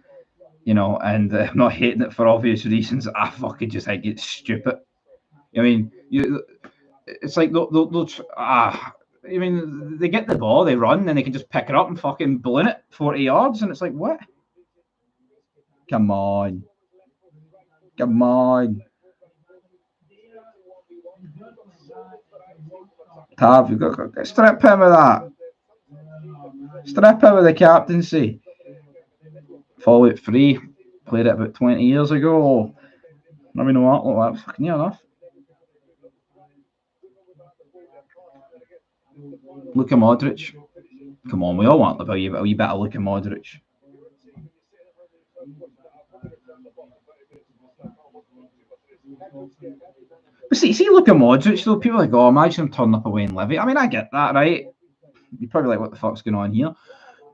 Speaker 1: and I'm not hating it for obvious reasons. I fucking just think it's stupid. I mean, it's like I mean, they get the ball, they run, and they can just pick it up and fucking balloon it 40 yards, and it's like, what? Come on. Come on. Tav, you've got to strip him of that. Strip him of the captaincy. Fallout 3, played it about 20 years ago. I mean, what? Look, that's fucking near enough. Luka Modric. Come on, we all want a wee bit of Luka Modric. But see Luka Modric, though, people are like, oh, imagine him turning up away in Levy. I mean, I get that, right? You're probably like, what the fuck's going on here?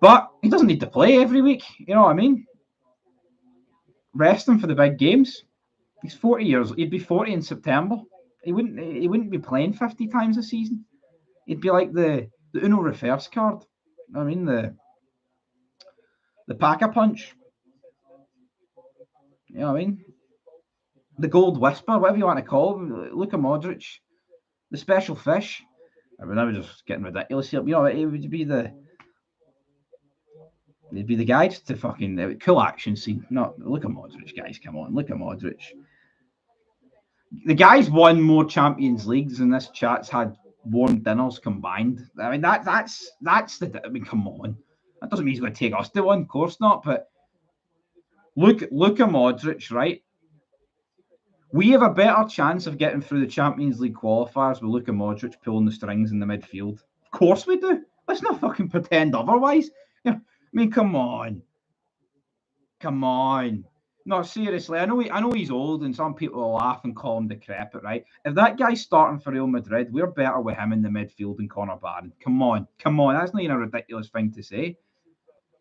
Speaker 1: But he doesn't need to play every week. You know what I mean? Rest him for the big games. He's 40 years. He'd be 40 in September. He wouldn't be playing 50 times a season. He'd be like the Uno reverse card. I mean, the Pack-a-Punch. You know what I mean? The Gold Whisper, whatever you want to call him. Luka Modric. The special fish. I mean, I was just getting ridiculous here. It would be the guy to fucking cool action scene. Not Luka Modric, guys. Come on, Luka Modric. The guy's won more Champions Leagues than this chat's had warm dinners combined. I mean, that's the. I mean, come on. That doesn't mean he's going to take us to one, of course not. But Luka Modric, right? We have a better chance of getting through the Champions League qualifiers with Luka Modric pulling the strings in the midfield. Of course we do. Let's not fucking pretend otherwise. I mean, come on. Come on. No, seriously, I know he's old and some people will laugh and call him decrepit, right? If that guy's starting for Real Madrid, we're better with him in the midfield than Connor Barron. Come on. That's not even a ridiculous thing to say.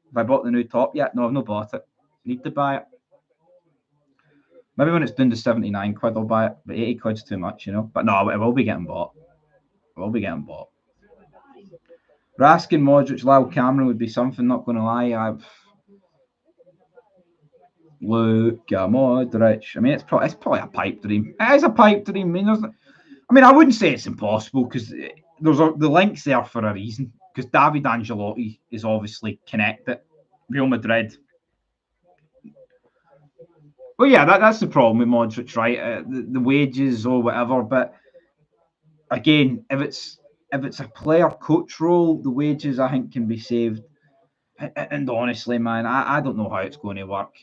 Speaker 1: Have I bought the new top yet? No, I've not bought it. Need to buy it. Maybe when it's down to 79 quid, I'll buy it. But 80 quid's too much, But no, it will be getting bought. Raskin, Modric, Lyle Cameron would be something, not going to lie. Luka Modric. I mean, it's probably a pipe dream. It is a pipe dream. I mean, I wouldn't say it's impossible because the link's there for a reason. Because David Ancelotti is obviously connected. Real Madrid. Well, yeah, that's the problem with Modric, right? The wages or whatever. But again, if it's a player coach role, the wages I think can be saved. And honestly, man, I don't know how it's going to work.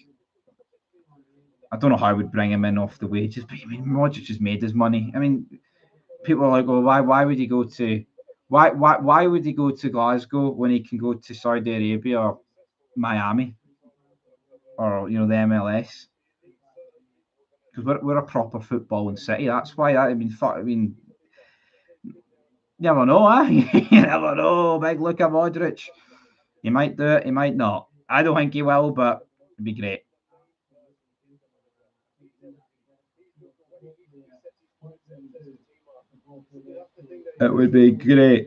Speaker 1: I don't know how I would bring him in off the wages, but I mean, Modric has made his money. I mean, people are like, "Oh, why would he go to why would he go to Glasgow when he can go to Saudi Arabia or Miami or the MLS?" Because we're a proper footballing city. That's why. I mean, you never know, you never know. Big Luka Modric. He might do it. He might not. I don't think he will, but it'd be great. It would be great.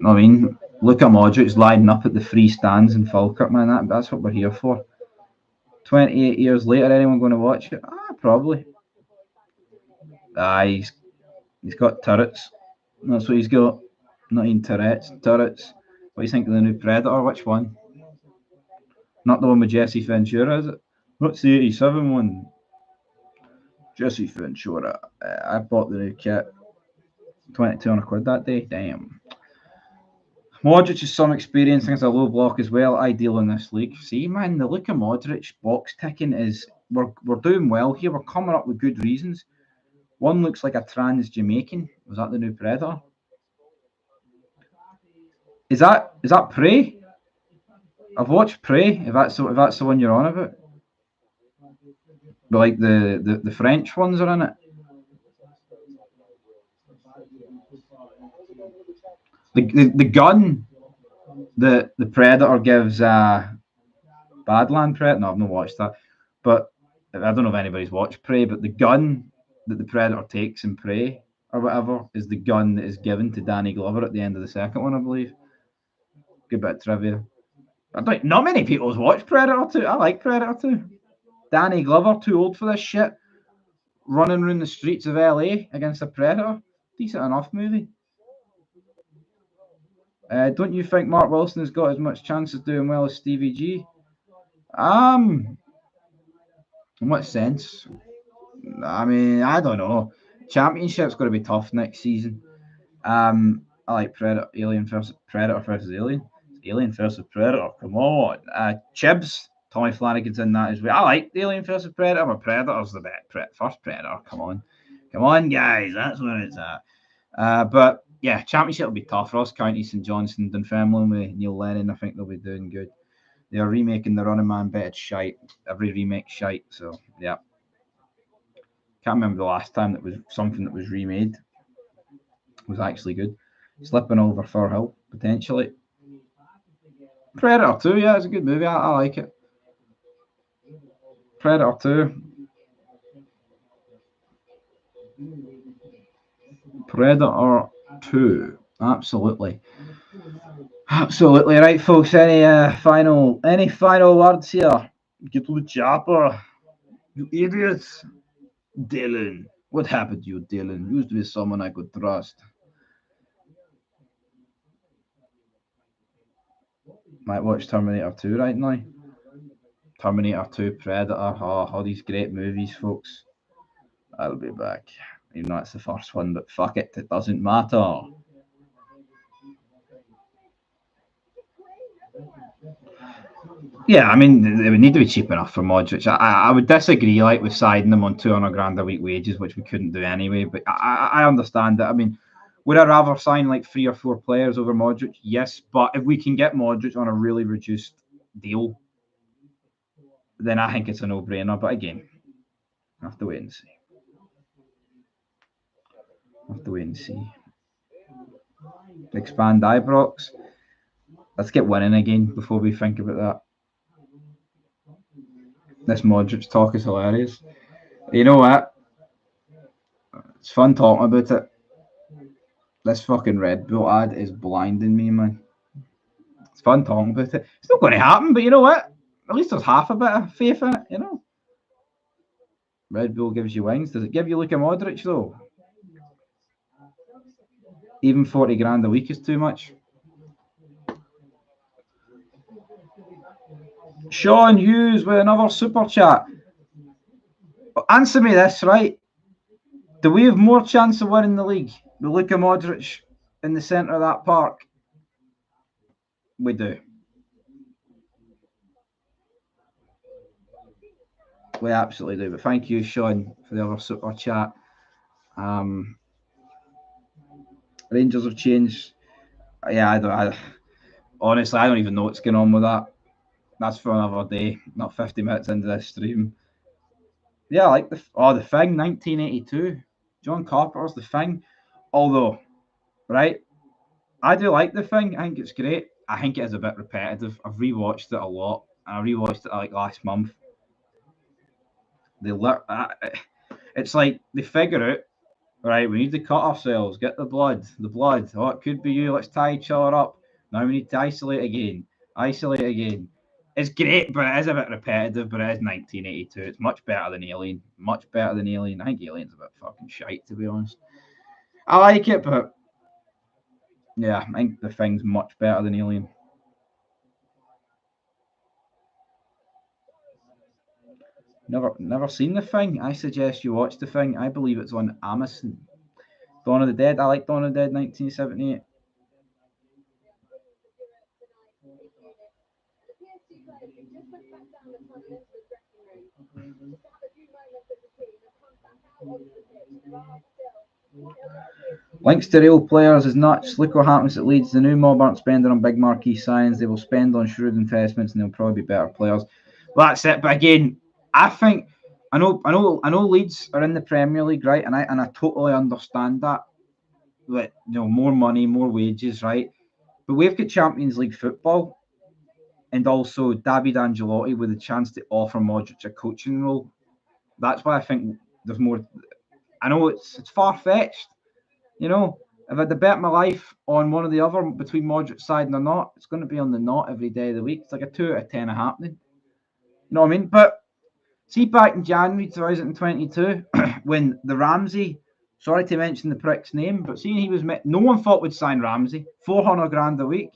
Speaker 1: I mean, Luka Modric lining up at the free stands in Falkirk, man. That's what we're here for. 28 years later, anyone going to watch it? Probably. He's got turrets. That's what he's got. Not even turrets. Turrets. What do you think of the new Predator? Which one? Not the one with Jesse Ventura, is it? What's the 87 one? Jesse Ventura. I bought the new kit. 22 quid that day. Damn. Modric has some experience. Things a low block as well. Ideal in this league. See, man, the look of Modric box ticking is we're doing well here. We're coming up with good reasons. One looks like a trans Jamaican. Was that the new Predator? Is that Prey? I've watched Prey. If that's the one you're on about, but like the French ones are in it. The gun that the Predator gives Badland Predator. No, I've not watched that, but I don't know if anybody's watched Prey. But the gun that the Predator takes in Prey or whatever is the gun that is given to Danny Glover at the end of the second one, I believe. Good bit of trivia. Not many people have watched Predator 2. I like Predator 2. Danny Glover, too old for this shit. Running around the streets of LA against a Predator. Decent enough movie. Don't you think Mark Wilson has got as much chance of doing well as Stevie G? In what sense? I mean, I don't know. Championship's going to be tough next season. I like Alien versus Predator versus Alien. Alien versus Predator. Come on. Chibs. Tommy Flanagan's in that as well. I like the Alien versus Predator, but Predator's the best. First Predator. Come on, guys. That's where it's at. But yeah, Championship will be tough. Ross County, St Johnstone, Dunfermline with Neil Lennon. I think they'll be doing good. They are remaking the Running Man bit. It's shite. Every remake shite. So yeah. Can't remember the last time that was something that was remade. Was actually good. Slipping over Fir Hill, potentially. Predator 2, yeah, it's a good movie. I like it. Predator 2. Predator 2. Absolutely. Absolutely right, folks. Any final words here? Get to the chopper. You idiots. Dylan. What happened to you, Dylan? Used to be someone I could trust. Might watch Terminator 2 right now. Terminator 2, Predator. All these great movies, folks. I'll be back. Even though it's the first one, but fuck it. It doesn't matter. Yeah, I mean, they would need to be cheap enough for Modric. I would disagree, like, with siding them on $200,000 a week wages, which we couldn't do anyway. But I understand that. I mean, would I rather sign like 3 or 4 players over Modric? Yes, but if we can get Modric on a really reduced deal, then I think it's a no-brainer. But again, I have to wait and see. Expand Ibrox. Let's get winning again before we think about that. This Modric talk is hilarious. You know what? It's fun talking about it. This fucking Red Bull ad is blinding me, man. It's fun talking about it. It's not going to happen, but you know what? At least there's half a bit of faith in it, Red Bull gives you wings. Does it give you Luka Modric, though? Even 40 grand a week is too much. Sean Hughes with another super chat. Answer me this, right? Do we have more chance of winning the league with Luka Modric in the centre of that park? We do. We absolutely do. But thank you, Sean, for the other super chat. Rangers have changed. Yeah, honestly, I don't even know what's going on with that. That's for another day, not 50 minutes into this stream. Yeah, I like the Thing, 1982. John Carpenter's The Thing. Although, right, I do like The Thing. I think it's great. I think it is a bit repetitive. I've rewatched it a lot, and I rewatched it like last month. It's like they figure out, right, we need to cut ourselves, get the blood. Oh, it could be you. Let's tie each other up. Now we need to isolate again. It's great, but it is a bit repetitive. But it is 1982. It's much better than Alien. Much better than Alien. I think Alien's a bit fucking shite, to be honest. I like it, but yeah, I think The Thing's much better than Alien. Never seen The Thing. I suggest you watch The Thing. I believe it's on Amazon. Dawn of the Dead. I like Dawn of the Dead, 1978. Links to real players is nuts. Look what happens at Leeds. The new mob aren't spending on big marquee signs. They will spend on shrewd investments, and they'll probably be better players. Well, that's it. But again, I think I know Leeds are in the Premier League, right? And I totally understand that. Like, more money, more wages, right? But we've got Champions League football, and also David Ancelotti with a chance to offer Modric a coaching role. That's why I think there's more. I know it's far fetched. If I had to bet my life on one or the other between Modric side and the not, it's going to be on the not every day of the week. It's like a 2 out of 10 happening. You know what I mean? But see, back in January 2022, when the Ramsey, sorry to mention the prick's name, but seeing he was no one thought would sign Ramsey, 400 grand a week.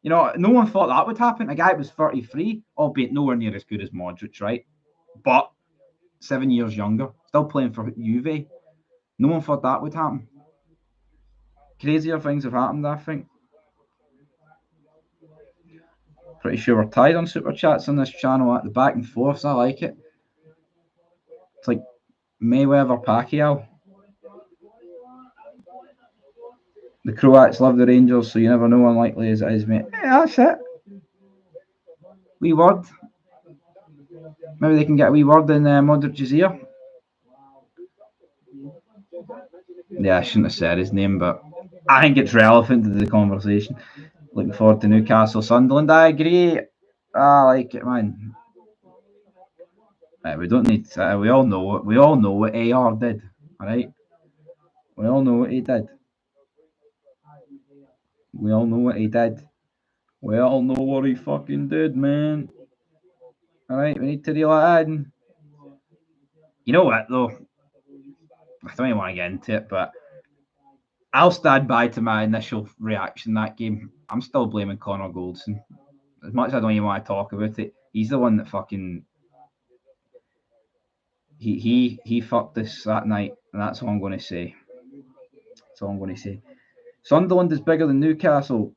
Speaker 1: No one thought that would happen. A guy was 33, albeit nowhere near as good as Modric, right? But 7 years younger, still playing for Juve. No one thought that would happen. Crazier things have happened, I think. Pretty sure we're tied on super chats on this channel at the back and forths. I like it. It's like Mayweather Pacquiao. The Croats love the Rangers, so you never know, unlikely as it is, mate. Yeah, that's it. Wee word. Maybe they can get a wee word in Modric's ear. Yeah, I shouldn't have said his name, but I think it's relevant to the conversation. Looking forward to Newcastle Sunderland. I agree. I like it, man. We don't need. We all know it. We all know what AR did. All right. We all know what he did. We all know what he did. We all know what he fucking did, man. All right. We need to reel it in. You know what though? I don't even want to get into it, but I'll stand by to my initial reaction that game. I'm still blaming Connor Goldson. As much as I don't even want to talk about it, he's the one that fucking he fucked us that night, and that's all I'm going to say. That's all I'm going to say. Sunderland is bigger than Newcastle.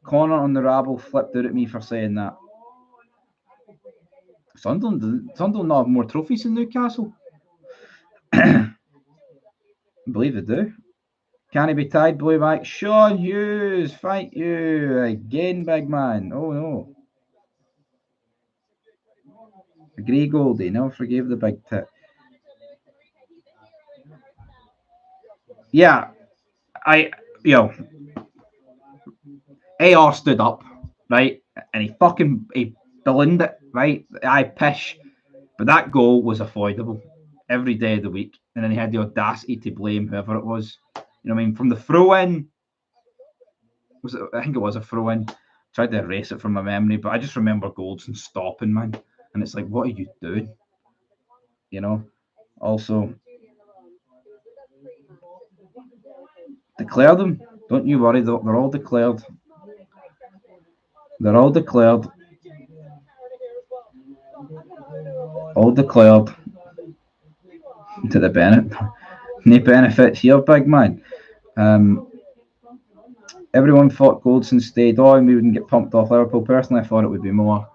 Speaker 1: Connor on the rabble flipped out at me for saying that. Sunderland not have more trophies than Newcastle. I believe they do. Can he be tied, blue back? Sean Hughes, thank you again, big man. Oh no. Agree, Goldie. Never forgave the big tit. Yeah, AR stood up, right, and he ballooned it, right. I pish, but that goal was avoidable every day of the week, and then he had the audacity to blame whoever it was. You know what I mean? From the throw in, I think it was a throw in. Tried to erase it from my memory, but I just remember Goldson stopping, man, and it's like, what are you doing? Also, declare them. Don't you worry, they're all declared. They're all declared. All declared. To the benefit. No benefits here, big man. Everyone thought Goldson stayed on. We wouldn't get pumped off Liverpool. Personally, I thought it would be more.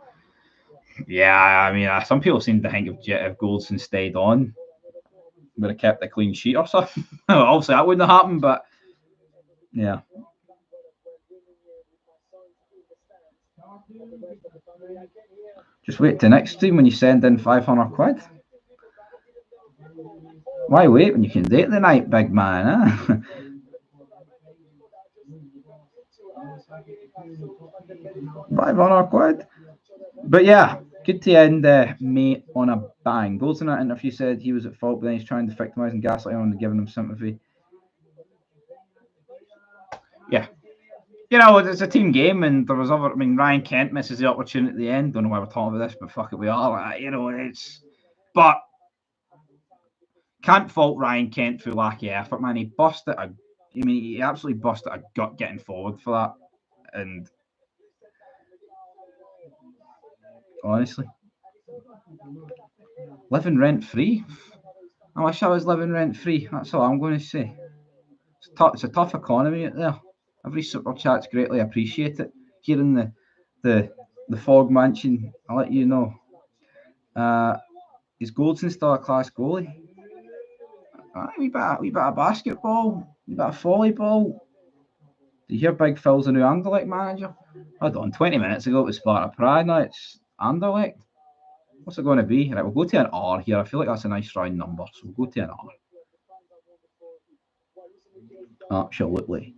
Speaker 1: Yeah, I mean, some people seem to think if Goldson stayed on, would have kept a clean sheet or something. Obviously, that wouldn't have happened, but yeah. Just wait till next stream when you send in 500 quid. Why wait when you can date the night, big man, eh? 500 quid. But yeah, good to end May on a bang. Goldson in that interview said he was at fault, but then he's trying to victimise and gaslight him and giving him sympathy. Yeah. You know, it's a team game, and there was other. I mean, Ryan Kent misses the opportunity at the end. Don't know why we're talking about this, but fuck it, we are. You know, it's. But can't fault Ryan Kent for lack of effort, man. He busted. He absolutely busted a gut getting forward for that, and honestly, living rent free. I wish I was living rent free. That's all I'm going to say. It's a tough economy out there. Every super chat's greatly appreciated. Here in the Fog Mansion, I'll let you know. Is Goldson still a class goalie? We bit of basketball, we bit of volleyball. Do you hear Big Phil's a new Anderlecht manager? Hold on, 20 minutes ago it was Sparta Prague, now it's Anderlecht. What's it going to be? Right, we'll go to an R here. I feel like that's a nice round number, so we'll go to an R. Absolutely.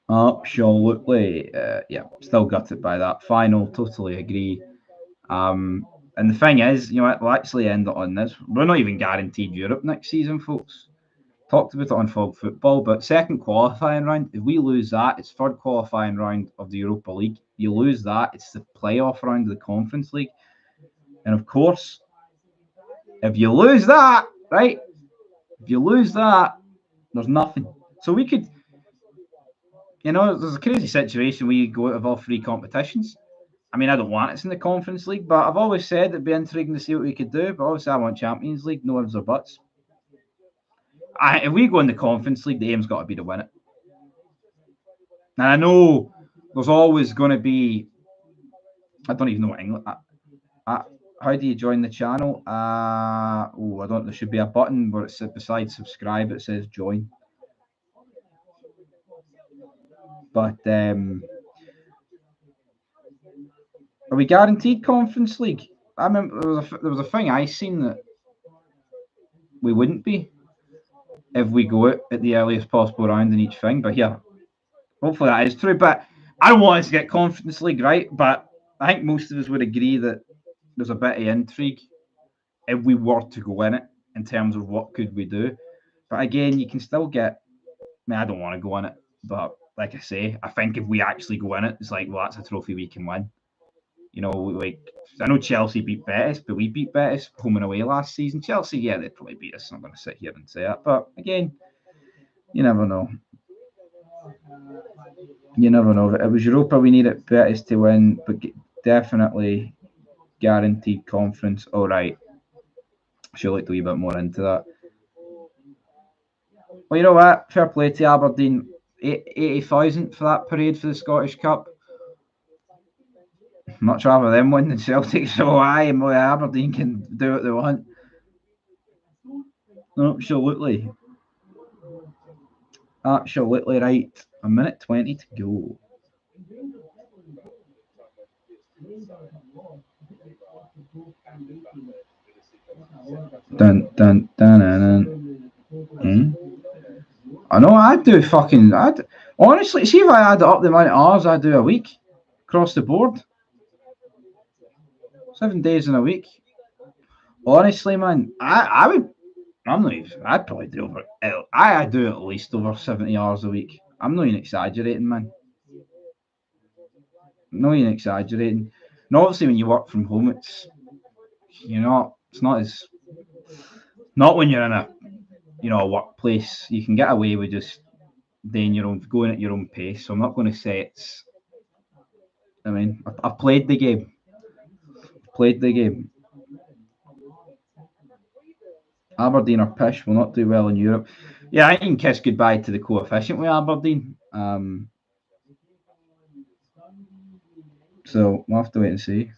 Speaker 1: Yeah, still gutted by that. Final, totally agree. And the thing is, you know what, we'll actually end it on this. We're not even guaranteed Europe next season, folks. Talked about it on Fog Football, but second qualifying round, if we lose that, it's third qualifying round of the Europa League. You lose that, it's the playoff round of the Conference League. And of course, if you lose that, right, if you lose that, there's nothing. So we could, you know, there's a crazy situation where you go out of all three competitions. I mean, I don't want it's in the Conference League, but I've always said it'd be intriguing to see what we could do. But obviously, I want Champions League, no ifs or buts. If we go in the Conference League, the aim's got to be to win it. And I know there's always going to be. I don't even know what English. How do you join the channel? I don't. There should be a button where it says beside subscribe. It says join. But are we guaranteed Conference League? I remember there was a thing I seen that we wouldn't be if we go out at the earliest possible round in each thing. But yeah, hopefully that is true. But I don't want us to get Conference League, right? But I think most of us would agree that there's a bit of intrigue if we were to go in it in terms of what could we do. But again, you can still get. I mean, I don't want to go in it, but like I say, I think if we actually go in it, it's like, well, that's a trophy we can win. You know, like I know Chelsea beat Betis, but we beat Betis home and away last season. Chelsea, yeah, they'd probably beat us. I'm not going to sit here and say that, but again, you never know. You never know. If it was Europa, we needed Betis to win, but definitely guaranteed conference. All right, she'll look a wee bit more into that. Well, you know what? Fair play to Aberdeen. 80,000 for that parade for the Scottish Cup. Much rather them win than Celtic, so Aberdeen can do what they want. Absolutely. Absolutely right. A minute 20 to go. Dun, dun, dun, dun, dun. I know I'd do fucking. Honestly, see if I add up the amount of hours I do a week across the board. 7 days in a week. Honestly, man, I would. I'm not even. I'd probably do over. I do at least over 70 hours a week. I'm not even exaggerating, man. Not even exaggerating. And obviously, when you work from home, it's it's not as not when you're in a workplace. You can get away with just going at your own pace. So I'm not going to say it's. I mean, I've played the game. Aberdeen are pish. Will not do well in Europe. Yeah, I can kiss goodbye to the coefficient with Aberdeen. So we'll have to wait and see.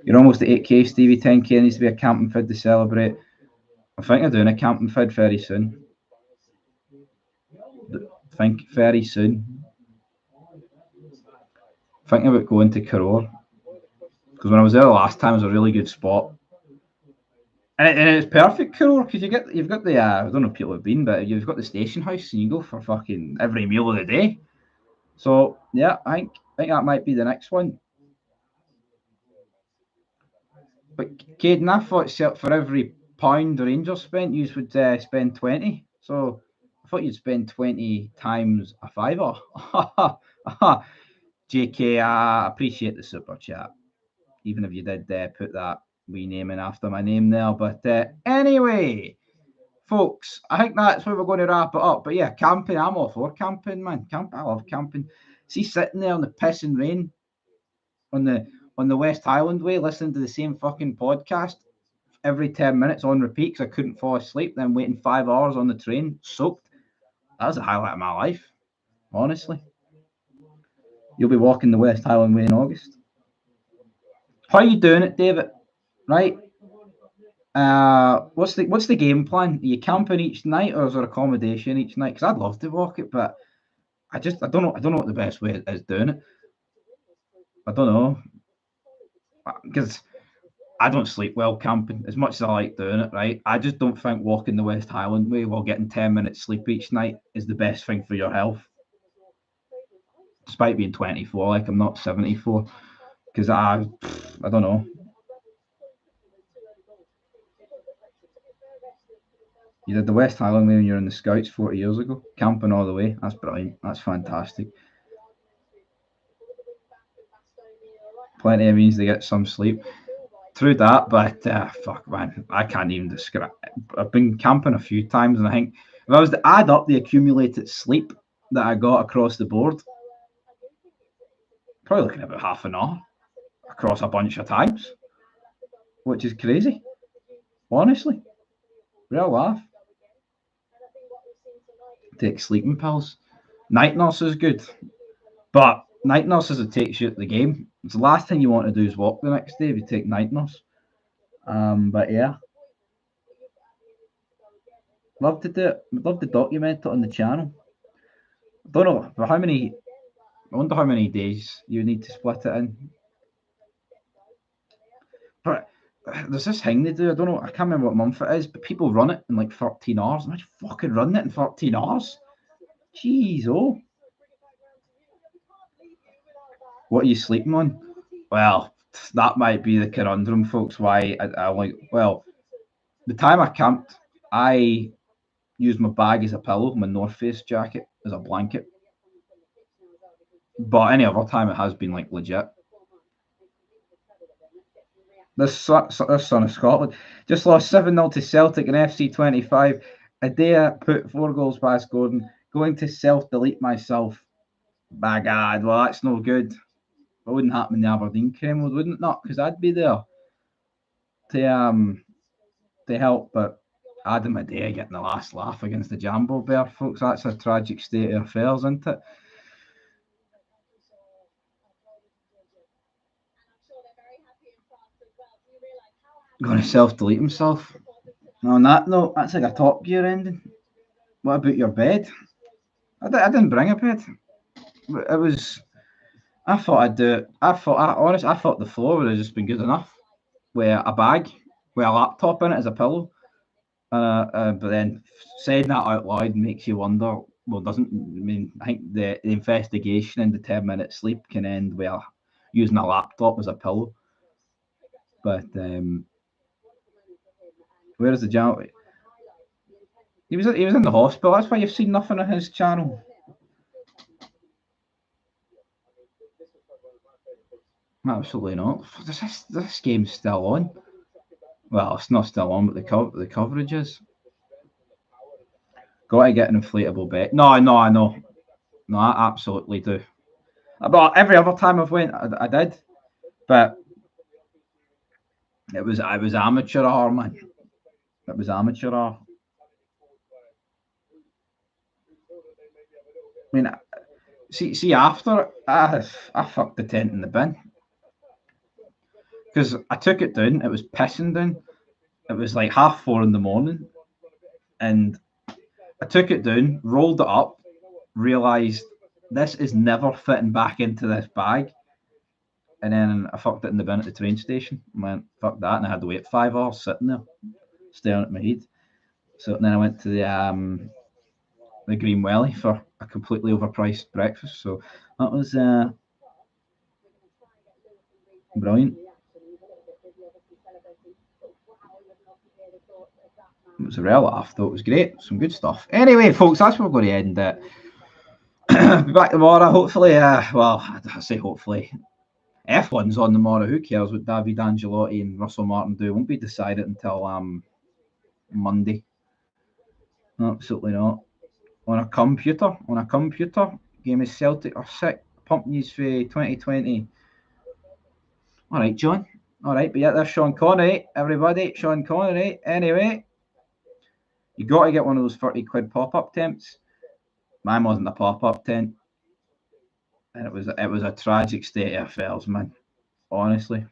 Speaker 1: You're almost at 8k, Stevie. 10k needs to be a camping fid to celebrate. I think I'm doing a camping fid very soon. Very soon. Thinking about going to Karor. Because when I was there the last time, it was a really good spot. And it's perfect, Karor, because you've got the, I don't know if people have been, but you've got the station house and you go for fucking every meal of the day. So, yeah, I think that might be the next one. But Caden, I thought for every pound the Rangers spent, you would spend 20. So I thought you'd spend 20 times a fiver. JK, I appreciate the super chat. Even if you did put that wee name in after my name there. But anyway, folks, I think that's where we're going to wrap it up. But yeah, camping, I'm all for camping, man. I love camping. See, sitting there in the piss and rain on the West Highland Way, listening to the same fucking podcast every 10 minutes on repeat because I couldn't fall asleep, then waiting 5 hours on the train, soaked. That was the highlight of my life, honestly. You'll be walking the West Highland Way in August. How are you doing it, David? Right? What's the game plan? Are you camping each night or is there accommodation each night? Because I'd love to walk it, but I don't know what the best way is doing it. I don't know. Because I don't sleep well camping as much as I like doing it, right? I just don't think walking the West Highland Way while getting 10 minutes sleep each night is the best thing for your health. Despite being 24, like I'm not 74. Because I don't know. You did the West Highland Way when you were in the Scouts 40 years ago, camping all the way. That's brilliant. That's fantastic. Plenty of means to get some sleep. True that, but fuck, man, I can't even describe. I've been camping a few times, and I think if I was to add up the accumulated sleep that I got across the board, probably looking at about half an hour across a bunch of times, which is crazy. Honestly, real laugh. Take sleeping pills. Night nurse is good, but night nurses it takes you at the game. It's the last thing you want to do is walk the next day if you take night nurse. But yeah, love to do it. Love to document it on the channel. Don't know for how many. I wonder how many days you need to split it in. But there's this thing they do. I don't know. I can't remember what month it is, but people run it in like 13 hours. Imagine fucking running it in 13 hours. Jeez, oh. What are you sleeping on? Well, that might be the conundrum, folks. Why I like. Well, the time I camped, I used my bag as a pillow, my North Face jacket as a blanket. But any other time, it has been like legit. This son of Scotland just lost 7-0 to Celtic in FC 25. Adea put 4 goals past Gordon. Going to self-delete myself. By God, well, that's no good. It wouldn't happen in the Aberdeen Kremlin, wouldn't it not? Because I'd be there to help. But Adam Adea getting the last laugh against the Jambo Bear, folks. That's a tragic state of affairs, isn't it? Going to self-delete himself. On that note, that's like a Top Gear ending. What about your bed? I didn't bring a bed. It was. I thought I'd do it. I thought the floor would have just been good enough with a bag with a laptop in it as a pillow. But then saying that out loud makes you wonder. Well, doesn't I mean? I think the investigation into 10 minute sleep can end with using a laptop as a pillow. But where is the jam? He was in the hospital. That's why you've seen nothing on his channel. Absolutely not. This game's still on. Well, it's not still on, but the coverage is. Got to get an inflatable bed. No, I know. No, I absolutely do. But every other time I've went, I did. But I was amateur hour, man. It was amateur hour. I mean, see after I fucked the tent in the bin. because I took it down. It was pissing down. It was like 4:30 in the morning, and I took it down, rolled it up, realised this is never fitting back into this bag. And then I fucked it in the bin at the train station. I went, fuck that. And I had to wait 5 hours sitting there, staring at my head. So then I went to the Green Welly for a completely overpriced breakfast. So that was brilliant. It was a real laugh, though. It was great. Some good stuff. Anyway, folks, that's where we're going to end it. Be back tomorrow, hopefully. Well, I say hopefully. F1's on tomorrow. Who cares what David Angelotti and Russell Martin do? It won't be decided until Monday. Absolutely not. On a computer. Game of Celtic are sick. Pump news for 2020. All right, John. All right, but yeah, there's Sean Connery. Everybody, Sean Connery. Anyway, you got to get one of those 30 quid pop-up tents. Mine wasn't a pop-up tent. And it was a tragic state of affairs, man. Honestly.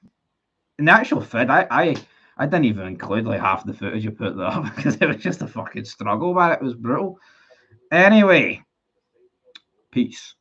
Speaker 1: In the actual vid, I didn't even include like half the footage you put there because it was just a fucking struggle, man. It was brutal. Anyway, peace.